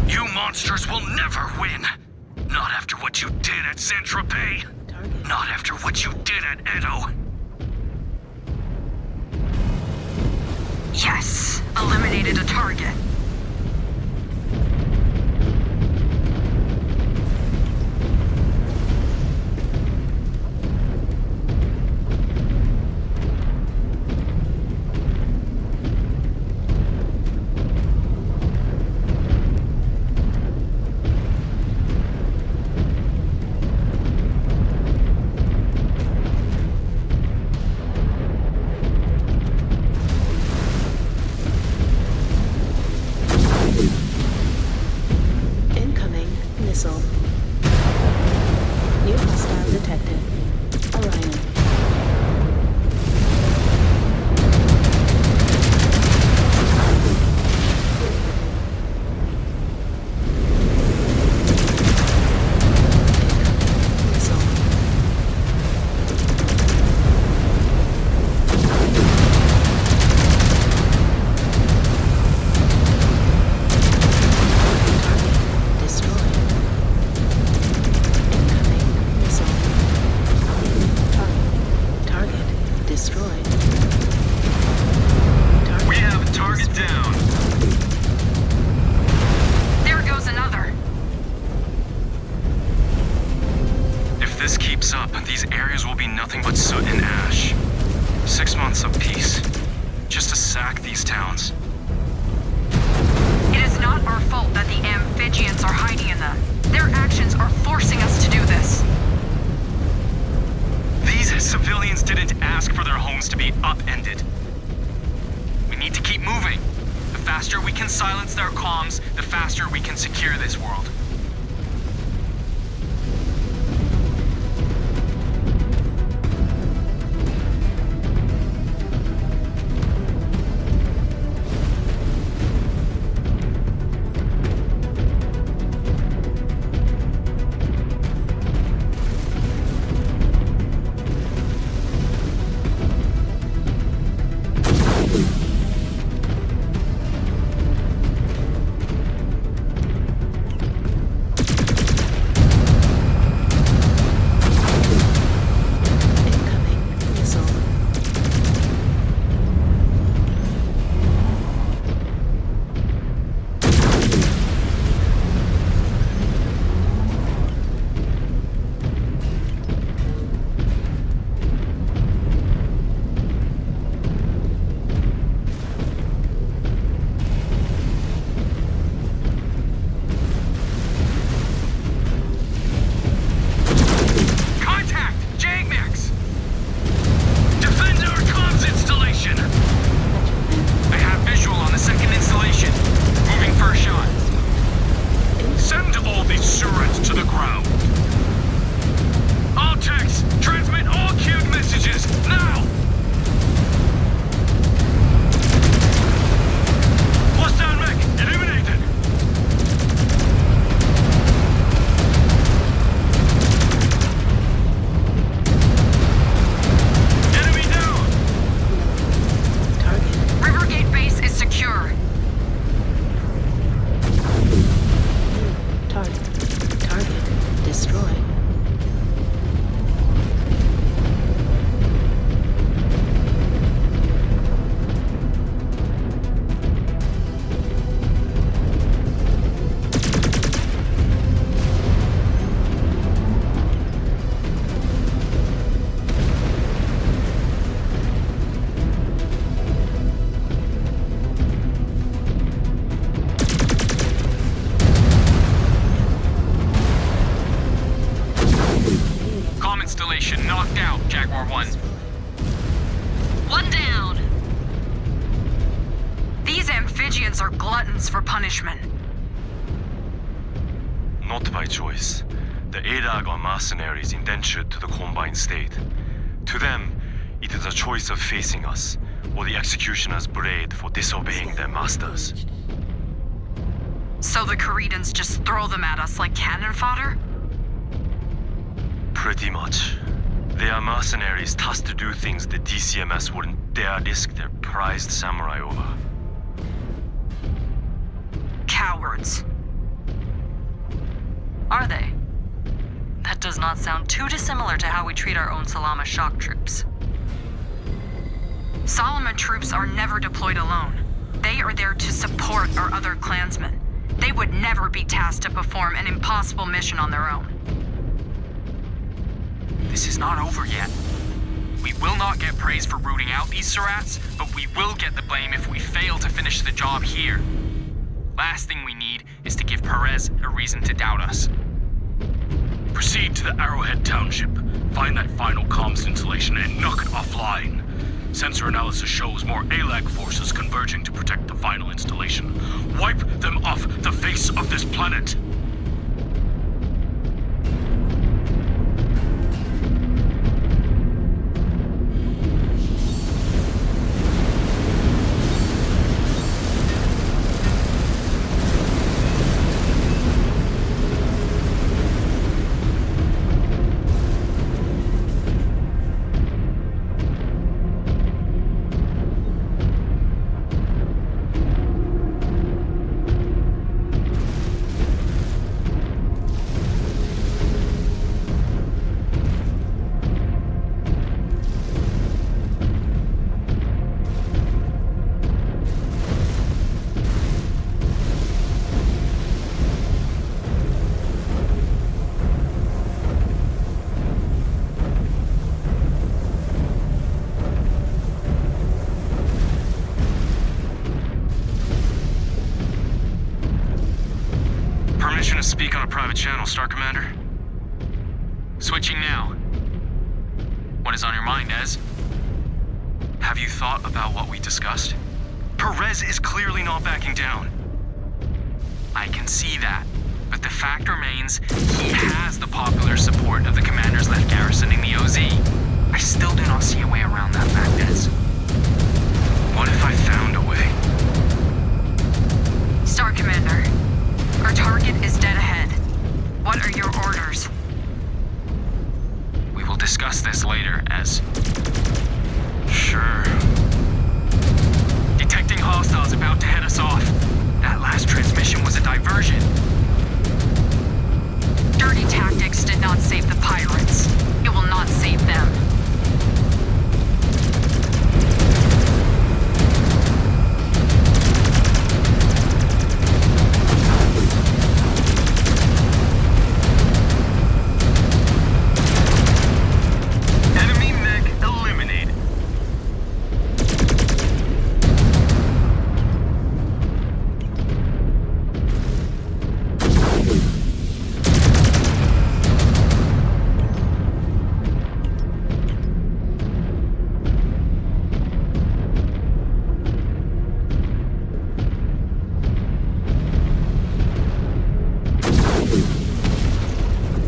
You monsters will never win! Not after what you did at Saint-Tropez! Target. Not after what you did at Edo! Yes! Eliminated a target. Incoming missile. New hostile detected. Orion. Missile. Target destroyed. Incoming missile. Target destroyed. We have a target down. There goes another. If this keeps up, these areas will be nothing but soot and ash. Civilians didn't ask for their homes to be upended. We need to keep moving. The faster we can silence their comms, the faster we can secure this world. Knocked out, Jaguar 1. One down. These amphibians are gluttons for punishment. Not by choice. The ADAG are mercenaries indentured to the Combined State. To them, it is a choice of facing us, or the executioner's blade for disobeying their masters. So the Caridans just throw them at us like cannon fodder? Pretty much. They are mercenaries tasked to do things the DCMS wouldn't dare risk their prized samurai over. Cowards. Are they? That does not sound too dissimilar to how we treat our own Salama shock troops. Salama troops are never deployed alone. They are there to support our other clansmen. They would never be tasked to perform an impossible mission on their own. This is not over yet. We will not get praise for rooting out these Surats, but we will get the blame if we fail to finish the job here. Last thing we need is to give Perez a reason to doubt us. Proceed to the Arrowhead Township, find that final comms installation and knock it offline. Sensor analysis shows more ALAG forces converging to protect the final installation. Wipe them off the face of this planet. Speak on a private channel, Star Commander. Switching now. what is on your mind, Ez. Have you thought about what we discussed? Perez is clearly not backing down. I can see that, but the fact remains, he has the popular support of the commanders left garrisoning the OZ. I still do not see a way around that fact, Ez. What if I found a way? Star Commander, our target is dead ahead. What are your orders? We will discuss this later, Ez. Sure. Detecting hostiles about to head us off. That last transmission was a diversion. Dirty tactics did not save the pirates. It will not save them. Enemy mech eliminated.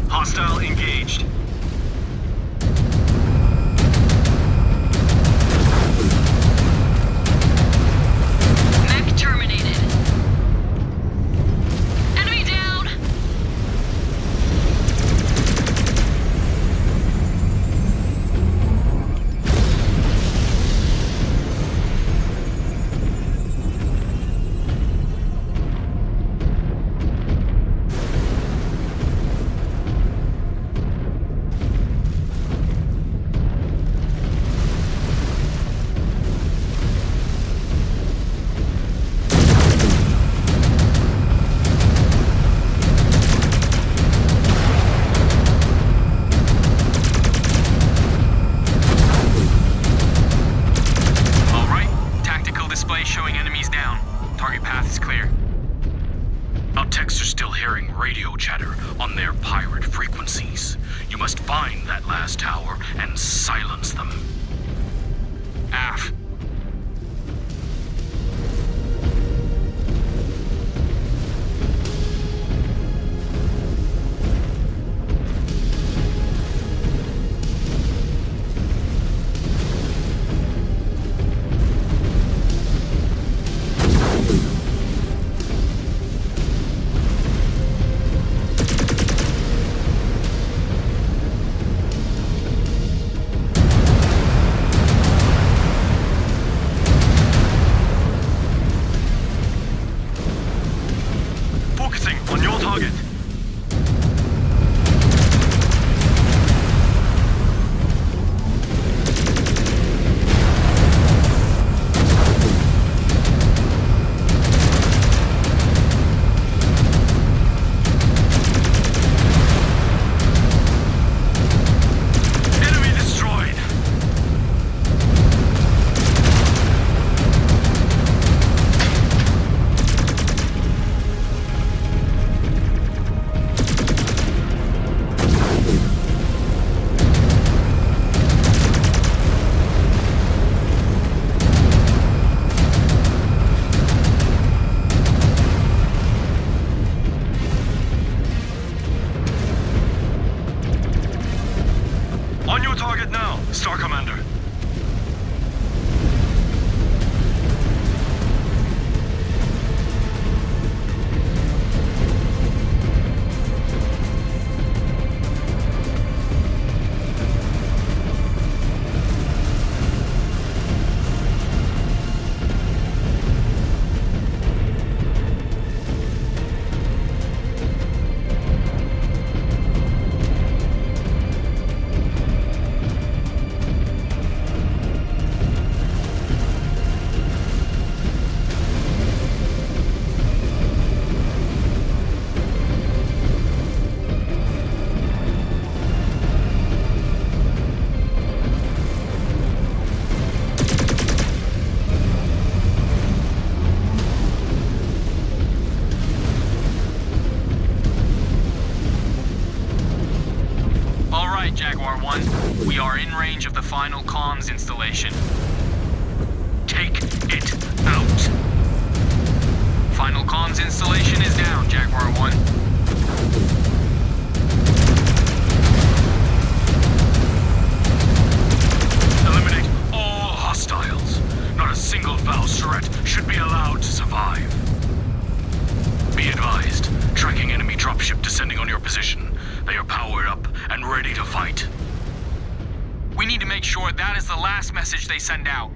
Hostile engaged. Mech terminated. Enemy down! All right, tactical display showing enemies down. Target path is clear. Our techs are still hearing radio chatter on their pirate frequencies. You must find that last tower and silence them. Af. Jaguar 1. We are in range of the final comms installation. Take it out. Final comms installation is down, Jaguar 1. Eliminate all hostiles. Not a single Val's turret should be allowed to survive. Be advised, tracking enemy dropship descending on your position. They are powered up and ready to fight. We need to make sure that is the last message they send out.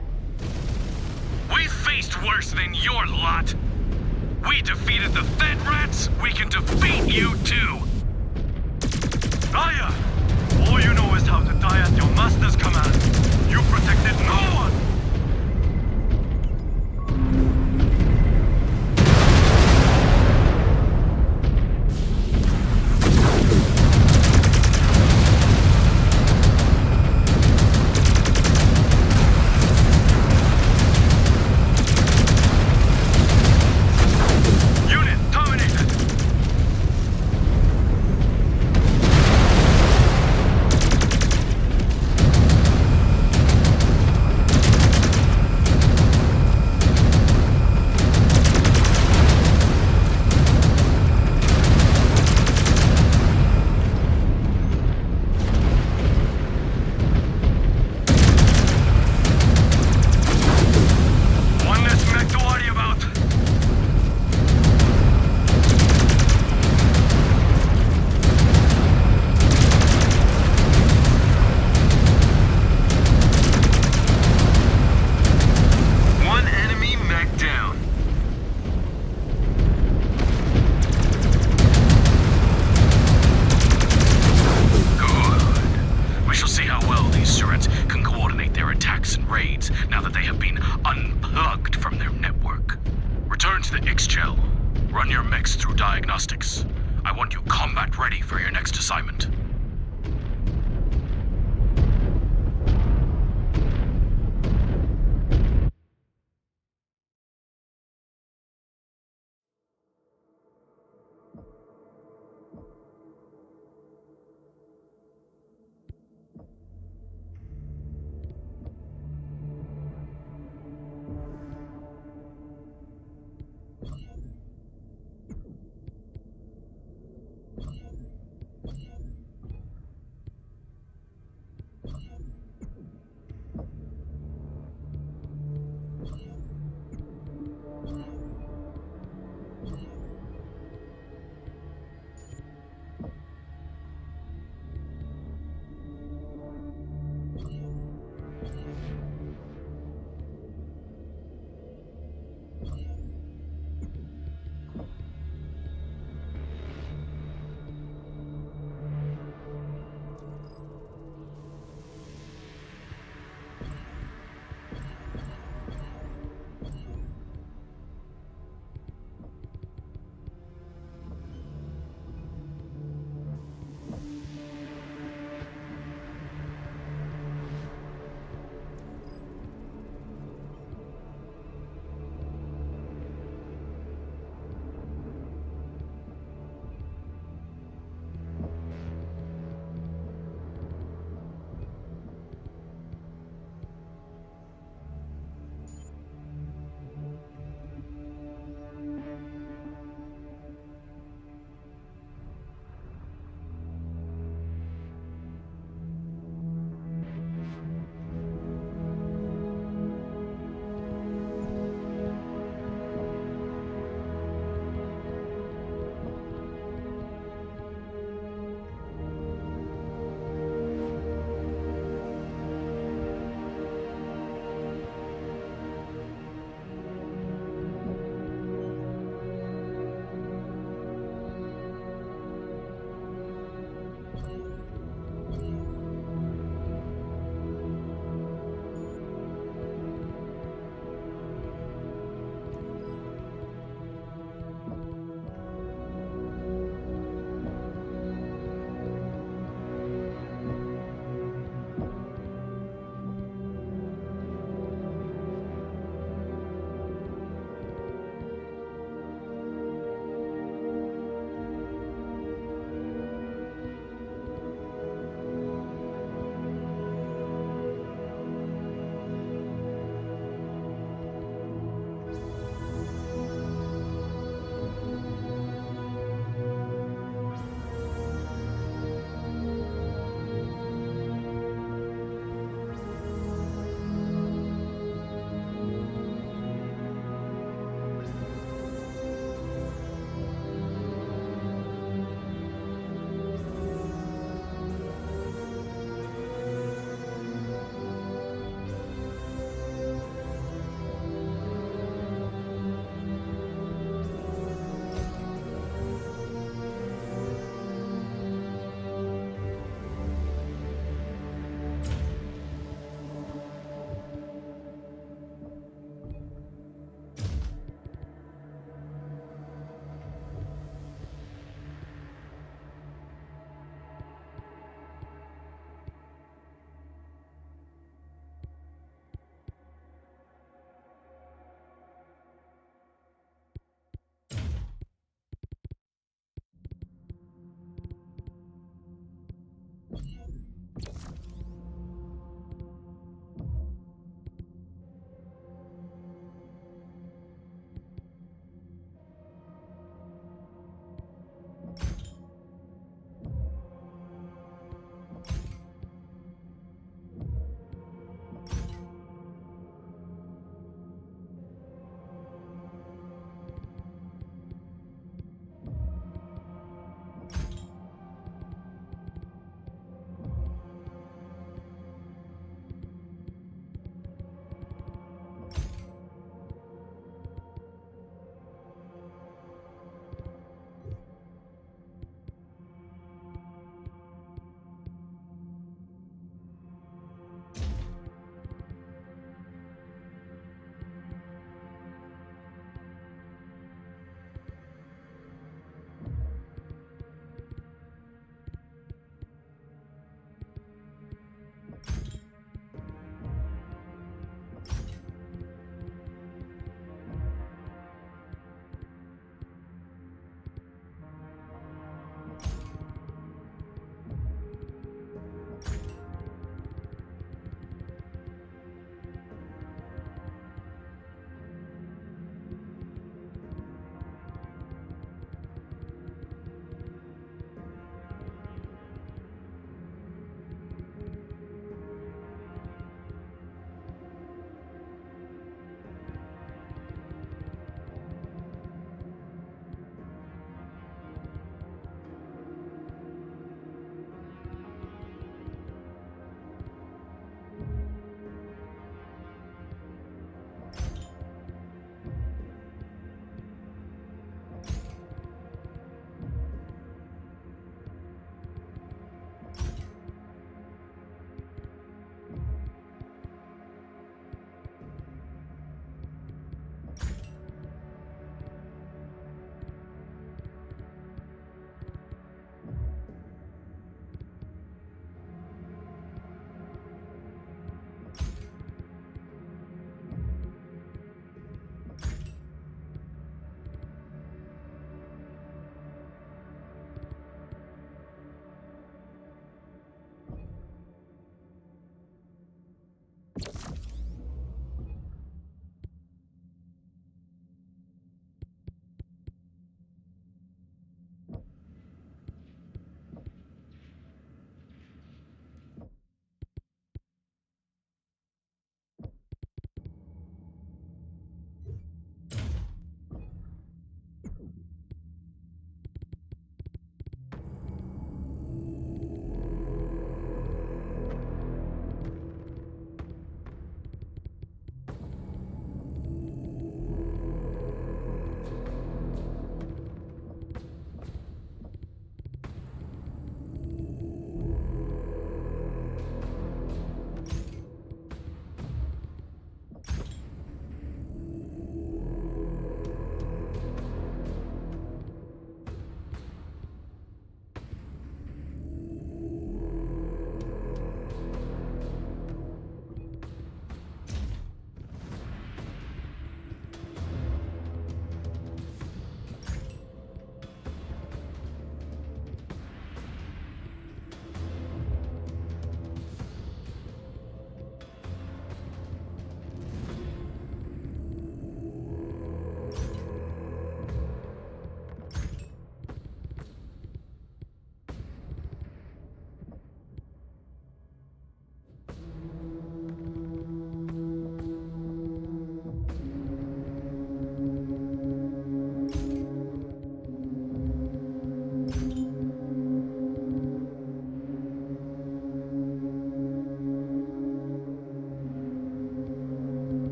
We faced worse than your lot. We defeated the Fed rats. We can defeat you too. Aya! All you know is how to die at your master's command. You protected no one! Run your mechs through diagnostics. I want you combat ready for your next assignment.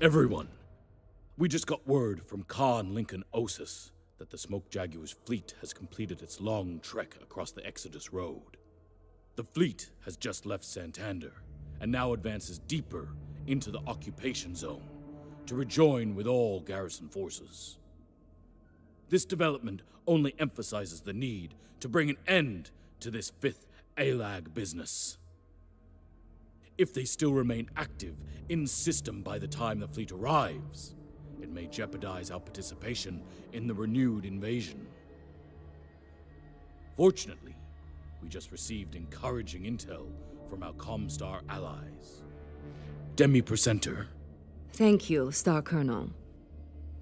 Everyone, we just got word from Khan Lincoln Osis that the Smoke Jaguar's fleet has completed its long trek across the Exodus Road. The fleet has just left Santander and now advances deeper into the occupation zone to rejoin with all garrison forces. This development only emphasizes the need to bring an end to this 5th ALAG business. If they still remain active in system by the time the fleet arrives, it may jeopardize our participation in the renewed invasion. Fortunately, we just received encouraging intel from our Comstar allies. Demi-Percenter. Thank you, Star Colonel.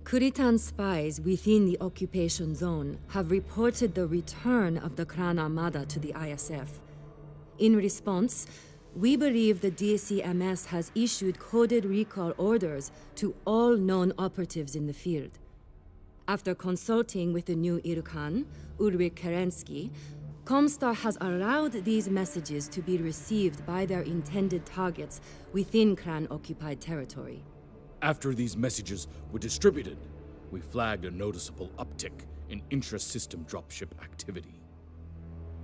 Kuritan spies within the occupation zone have reported the return of the Clan Armada to the ISF. In response, we believe the DCMS has issued coded recall orders to all known operatives in the field. After consulting with the new Irkan, Ulrich Kerensky, Comstar has allowed these messages to be received by their intended targets within Clan-occupied territory. After these messages were distributed, we flagged a noticeable uptick in intra-system dropship activity.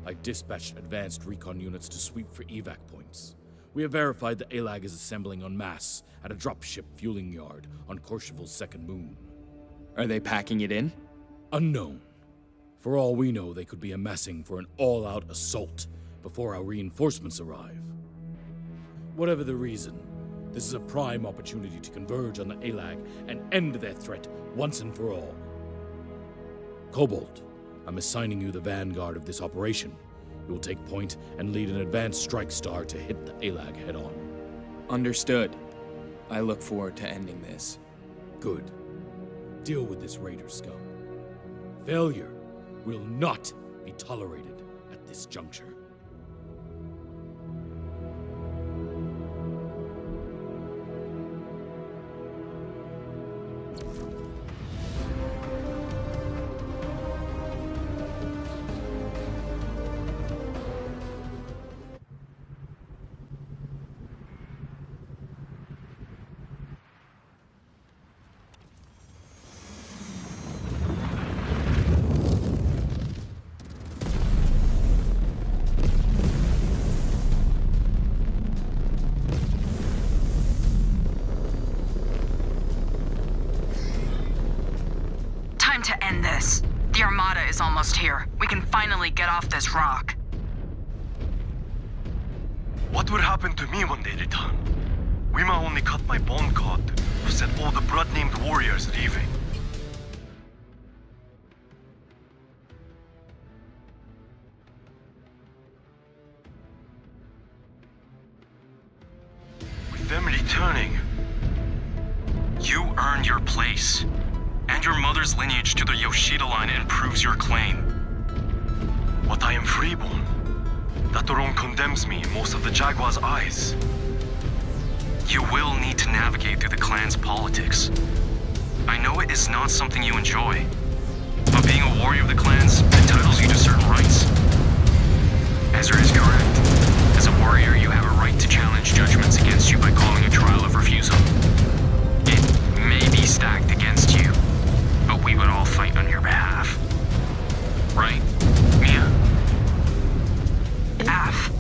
I dispatched advanced recon units to sweep for evac points. We have verified that ALAG is assembling en masse at a dropship fueling yard on Courchevel's second moon. Are they packing it in? Unknown. For all we know, they could be amassing for an all-out assault before our reinforcements arrive. Whatever the reason, this is a prime opportunity to converge on the ALAG and end their threat once and for all. Cobalt, I'm assigning you the vanguard of this operation. You will take point and lead an advanced strike star to hit the ALAG head-on. Understood. I look forward to ending this. Good. Deal with this raider scum. Failure will not be tolerated at this juncture. To end this. The Armada is almost here. We can finally get off this rock. What will happen to me when they return? Wima only cut my bone cord to set all the blood-named warriors leaving. With them returning, You earned your place. And your mother's lineage to the Yoshida line improves your claim. but I am freeborn. That alone condemns me in most of the Jaguar's eyes. You will need to navigate through the clan's politics. I know it is not something you enjoy, but being a warrior of the clans entitles you to certain rights. Ezra is correct. As a warrior, you have a right to challenge judgments against you by calling a trial of refusal. It may be stacked against you, but we would all fight on your behalf. Right, Mia? Af.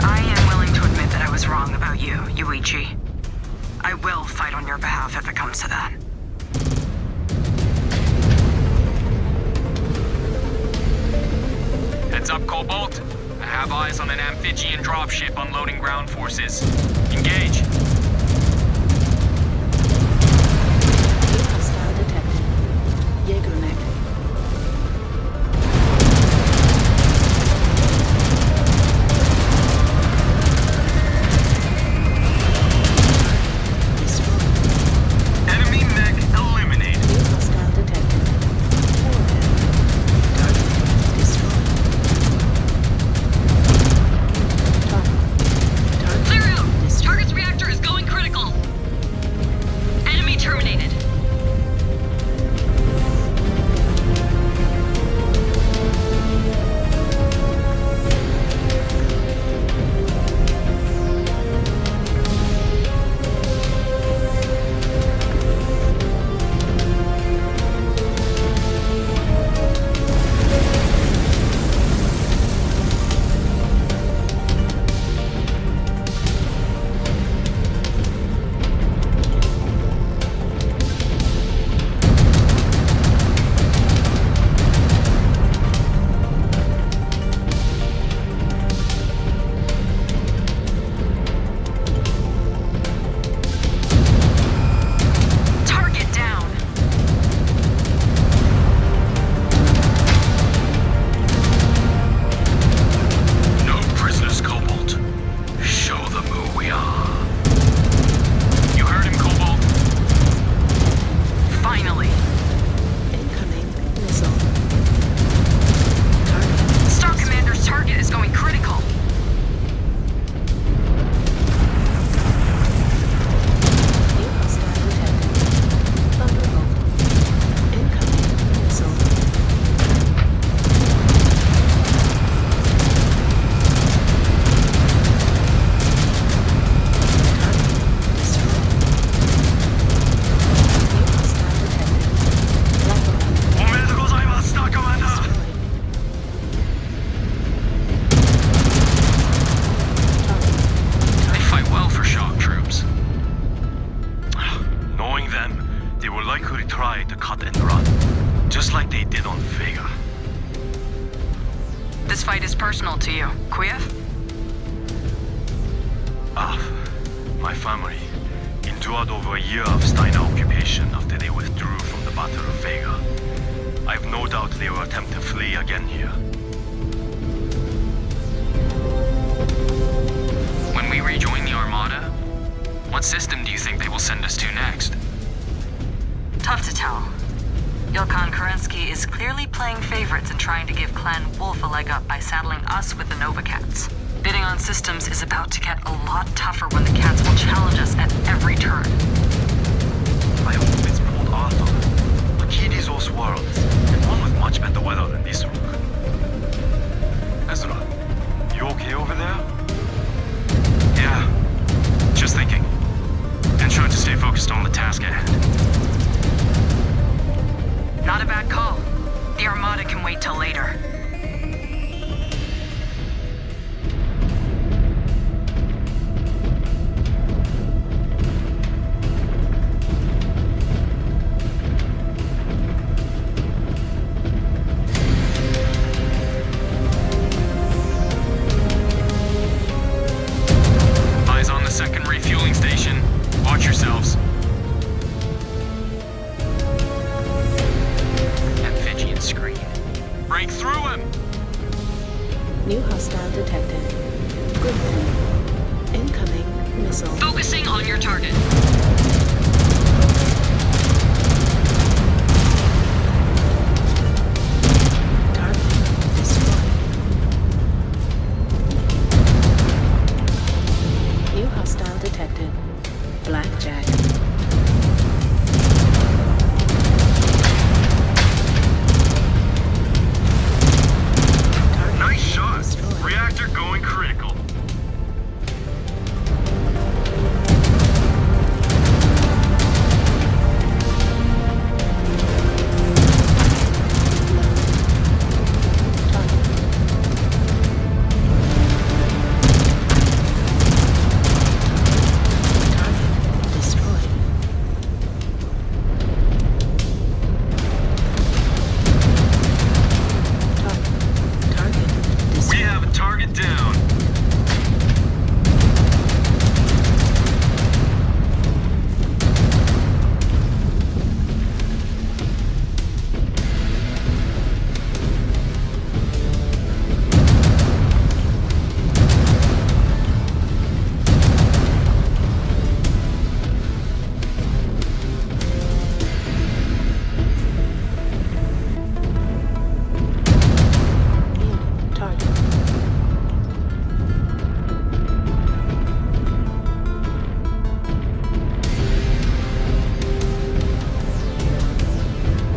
I am willing to admit that I was wrong about you, Yuichi. I will fight on your behalf if it comes to that. Heads up, Cobalt. I have eyes on an amphibian dropship unloading ground forces. Engage. Hostile detected. Jägermech. Enemy mech eliminated. Hostile detected. Target destroyed. Clear out! Destroyed. Target's reactor is did on Vega. This fight is personal to you, Kiev? My family endured over a year of Steiner occupation after they withdrew from the Battle of Vega. I've no doubt they will attempt to flee again here. When we rejoin the Armada, what system do you think they will send us to next? Tough to tell. Yilkan Kerensky is clearly playing favorites and trying to give Clan Wolf a leg up by saddling us with the Nova Cats. Bidding on systems is about to get a lot tougher when the Cats will challenge us at every turn. I hope it's Port Arthur, a key these worlds, and one with much better weather than this rook. Ezra, you okay over there? Yeah, just thinking. And trying to stay focused on the task at hand. Not a bad call. The Armada can wait till later. Eyes on the second refueling station. Watch yourselves. Amphibian screen. Break through him! New hostile detected. Good thing. Incoming missile. Focusing on your target. Target destroyed. New hostile detected. Blackjack. Nice shot! Reactor going critical. Target destroyed. Target destroyed. We have a target down. New target.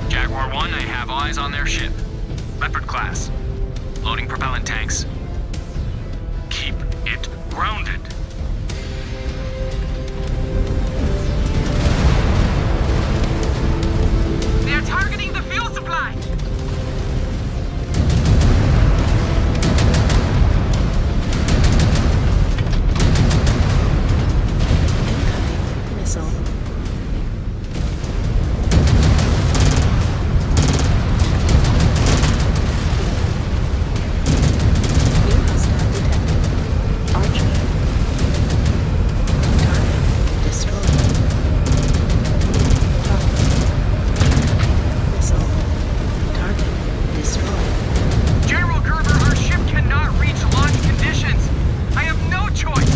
Jaguar 1, I have eyes on their ship. Leopard class. Loading propellant tanks. Keep it grounded. They are targeting the fuel supply! Incoming missile. New hostile detected. Archery. Target destroyed. Target. Missile. Target destroyed. General Gerber, our ship cannot reach launch conditions. I have no choice.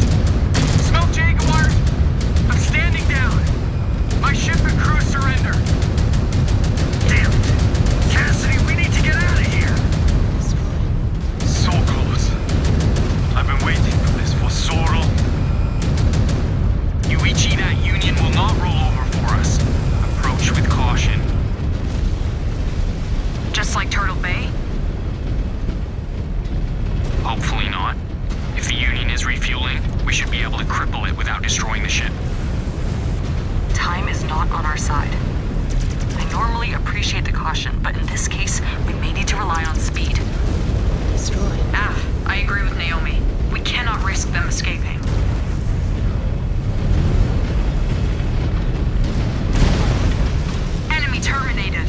Smoke Jaguars, I'm standing down. My ship and crew surrender. Damn it! Cassidy, we need to get out of here! Destroyed. So close. I've been waiting for this for so long. Yuichi, that Union will not roll over for us. Approach with caution. Just like Turtle Bay? Hopefully not. If the Union is refueling, we should be able to cripple it without destroying the ship. Time is not on our side. I normally appreciate the caution, but in this case, we may need to rely on speed. Destroyed. I agree with Naomi. We cannot risk them escaping. Enemy terminated.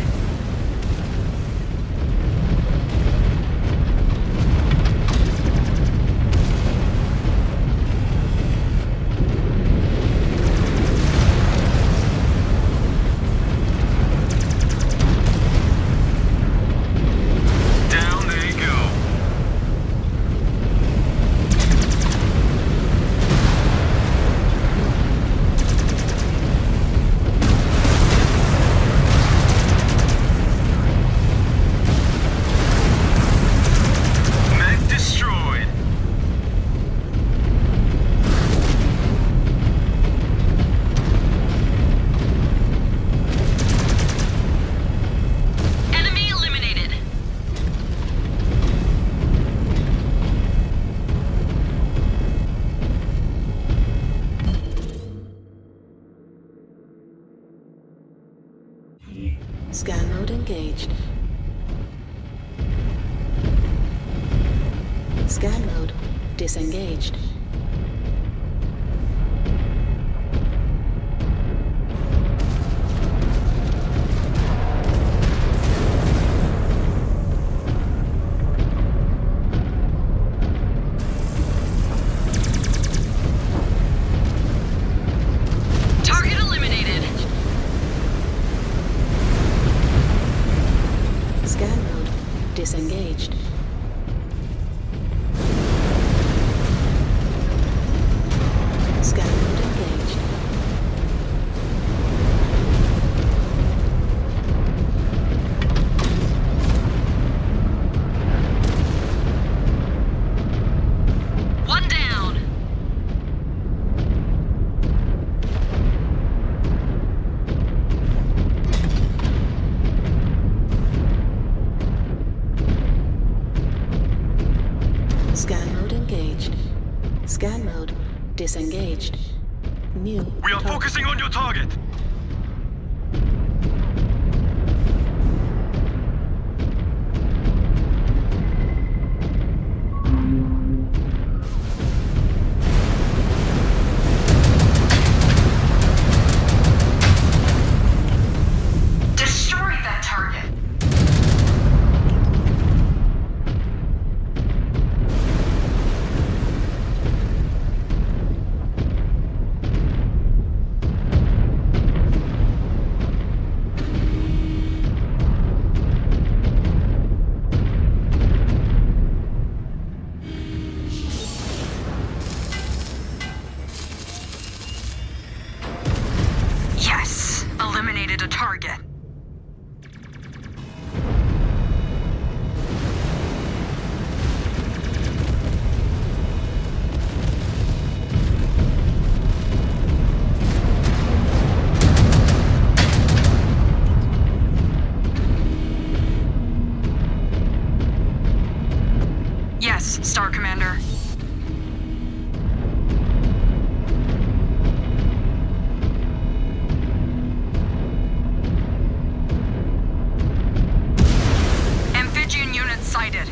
Scan mode disengaged. Target eliminated. Scan mode disengaged. Scan mode engaged. One down. Scan mode engaged. Scan mode disengaged. New We are target. focusing on your target. Destroy that target. Yes, eliminated a target. Yes, Star Commander. Amphibian units sighted.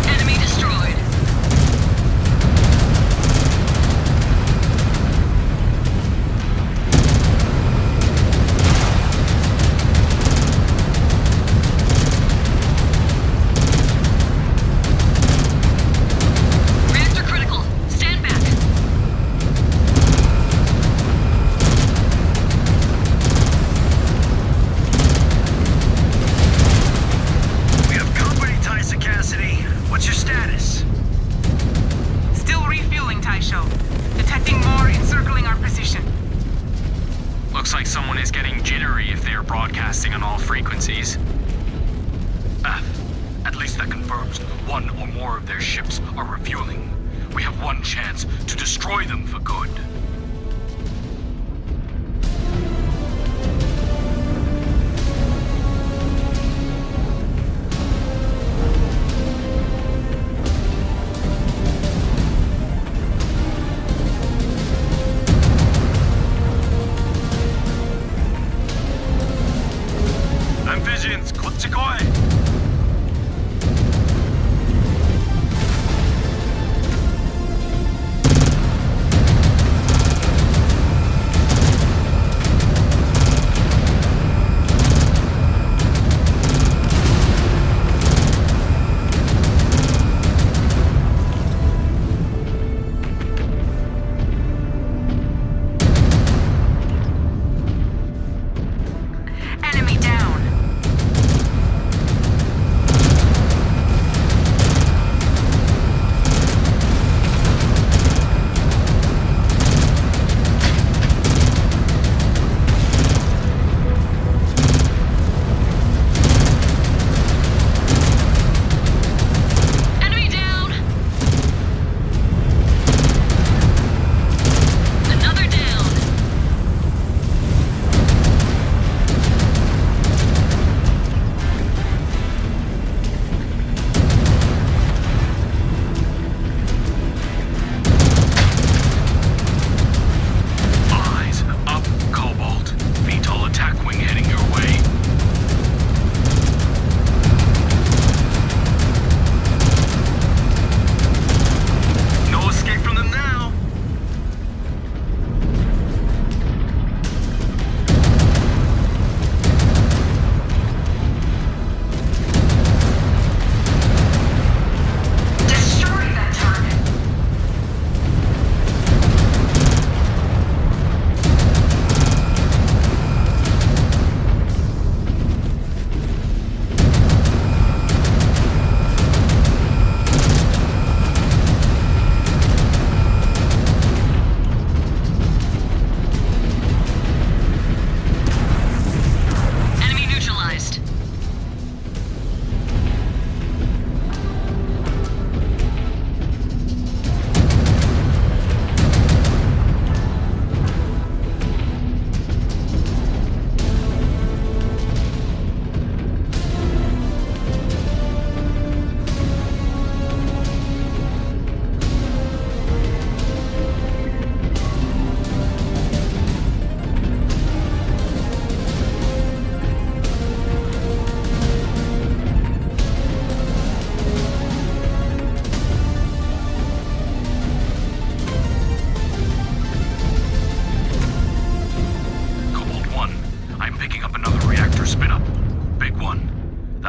Enemy destroyed. Reactor critical. Stand back. We have company, Tyson Cassidy. What's your status? Still refueling, Taisho. Detecting more encircling our position. Looks like someone is getting jittery if they are broadcasting on all frequencies. At least that confirms one or more of their ships are refueling. We have one chance to destroy them for good. Amphibians, Kotsikoi!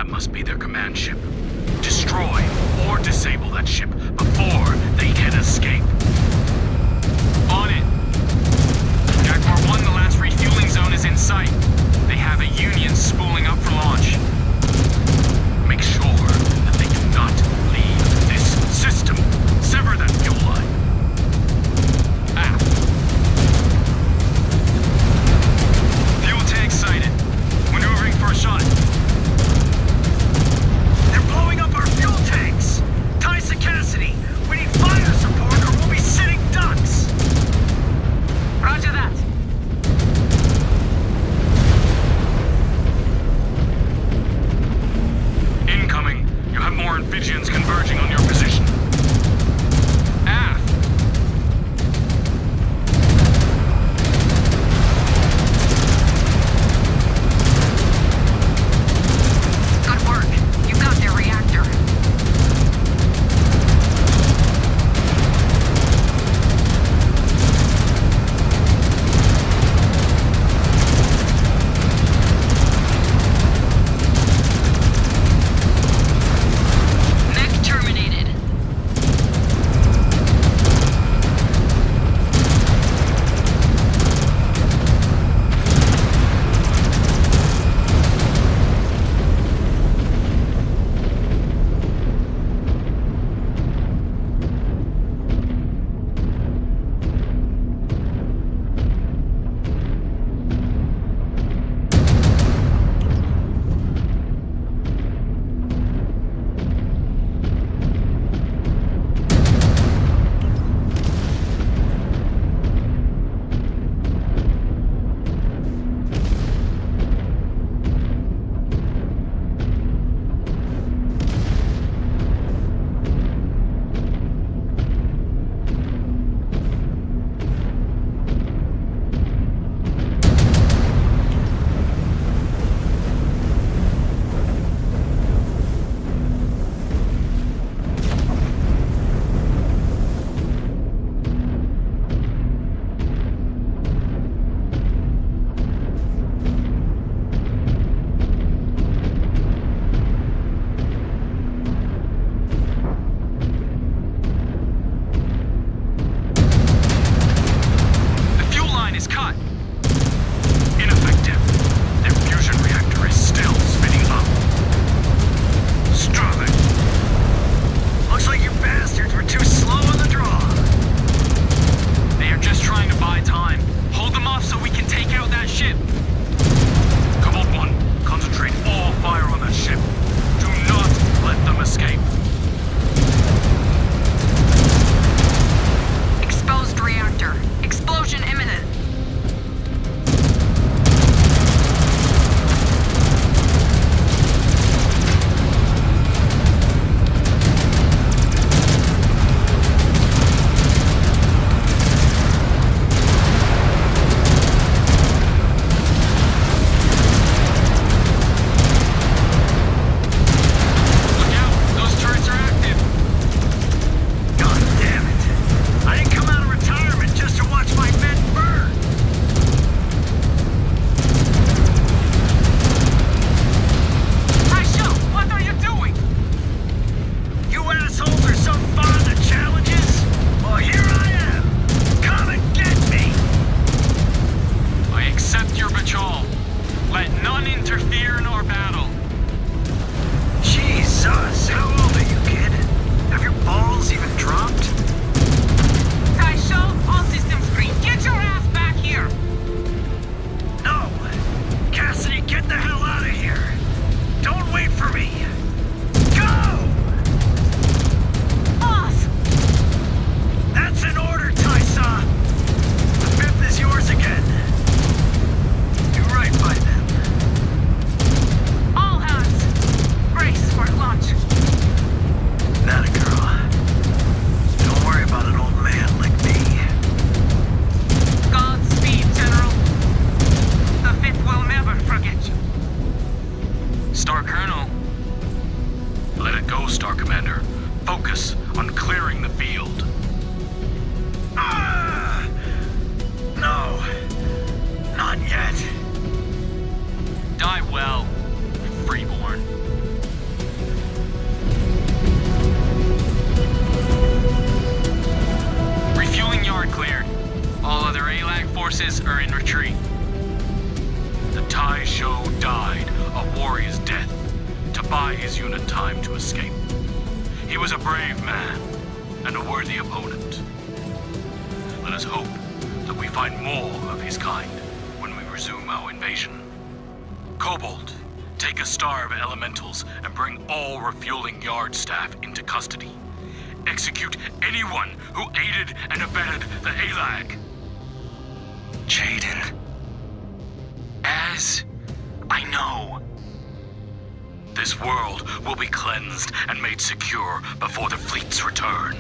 That must be their command ship. Destroy or disable that ship before they can escape. On it. Jaguar 1, the last refueling zone is in sight. They have a Union spooling up for launch. Make sure that they do not leave this system. Sever that fuel line. Aft. Fuel tank sighted. Maneuvering for a shot. They're blowing up our fuel tanks! Tyson Cassidy! ALAG forces are in retreat. The Tai Sho died a warrior's death to buy his unit time to escape. He was a brave man and a worthy opponent. Let us hope that we find more of his kind when we resume our invasion. Cobalt, take a star of elementals and bring all refueling yard staff into custody. Execute anyone who aided and abetted the ALAG. Jaden. As I know. This world will be cleansed and made secure before the fleet's return.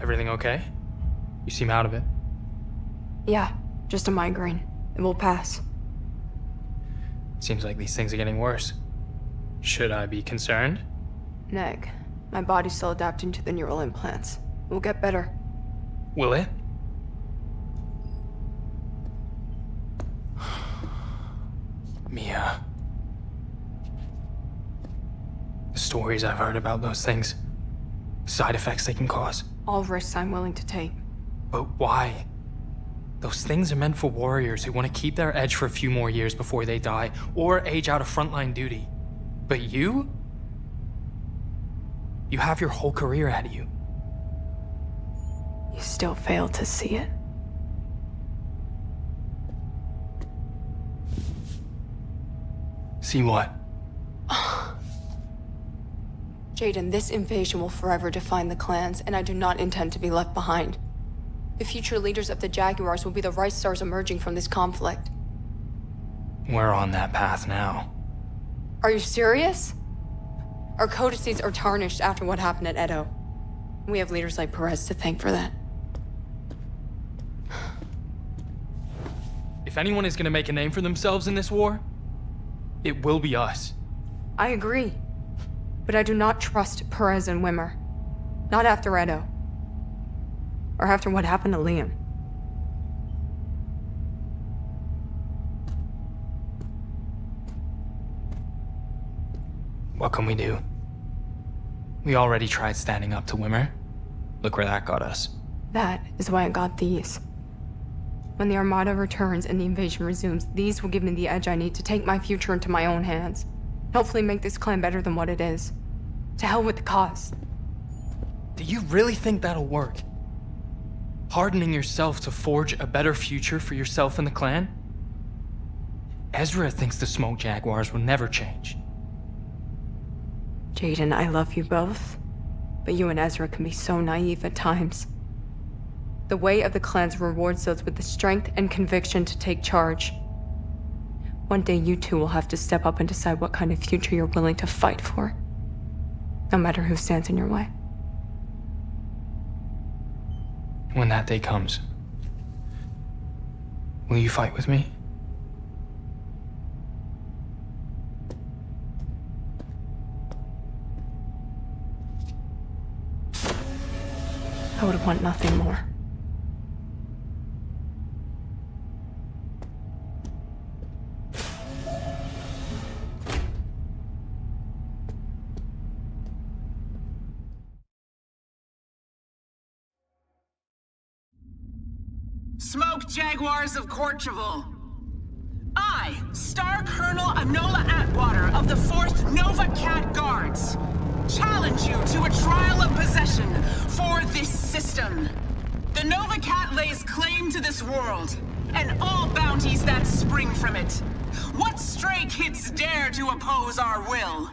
Everything okay? You seem out of it. Yeah, just a migraine. It will pass. Seems like these things are getting worse. Should I be concerned? Neg, my body's still adapting to the neural implants. It will get better. Will it? Mia. The stories I've heard about those things. Side effects they can cause. All risks I'm willing to take. But why? Those things are meant for warriors who want to keep their edge for a few more years before they die, or age out of frontline duty. But you? You have your whole career ahead of you. You still fail to see it. See what? Jaden, this invasion will forever define the clans, and I do not intend to be left behind. The future leaders of the Jaguars will be the Rice Stars emerging from this conflict. We're on that path now. Are you serious? Our codices are tarnished after what happened at Edo. We have leaders like Perez to thank for that. If anyone is going to make a name for themselves in this war, it will be us. I agree. But I do not trust Perez and Wimmer. Not after Edo. Or after what happened to Liam. What can we do? We already tried standing up to Wimmer. Look where that got us. That is why I got these. When the Armada returns and the invasion resumes, these will give me the edge I need to take my future into my own hands. Hopefully make this clan better than what it is. To hell with the cause. Do you really think that'll work? Hardening yourself to forge a better future for yourself and the clan? Ezra thinks the Smoke Jaguars will never change. Jaden, I love you both. But you and Ezra can be so naive at times. The way of the clans rewards those with the strength and conviction to take charge. One day you two will have to step up and decide what kind of future you're willing to fight for. No matter who stands in your way. When that day comes, will you fight with me? I would want nothing more. Smoke Jaguars of Corcheval. I, Star Colonel Enola Atwater of the 4th Nova Cat Guards, challenge you to a trial of possession for this system. The Nova Cat lays claim to this world, and all bounties that spring from it. What stray kids dare to oppose our will?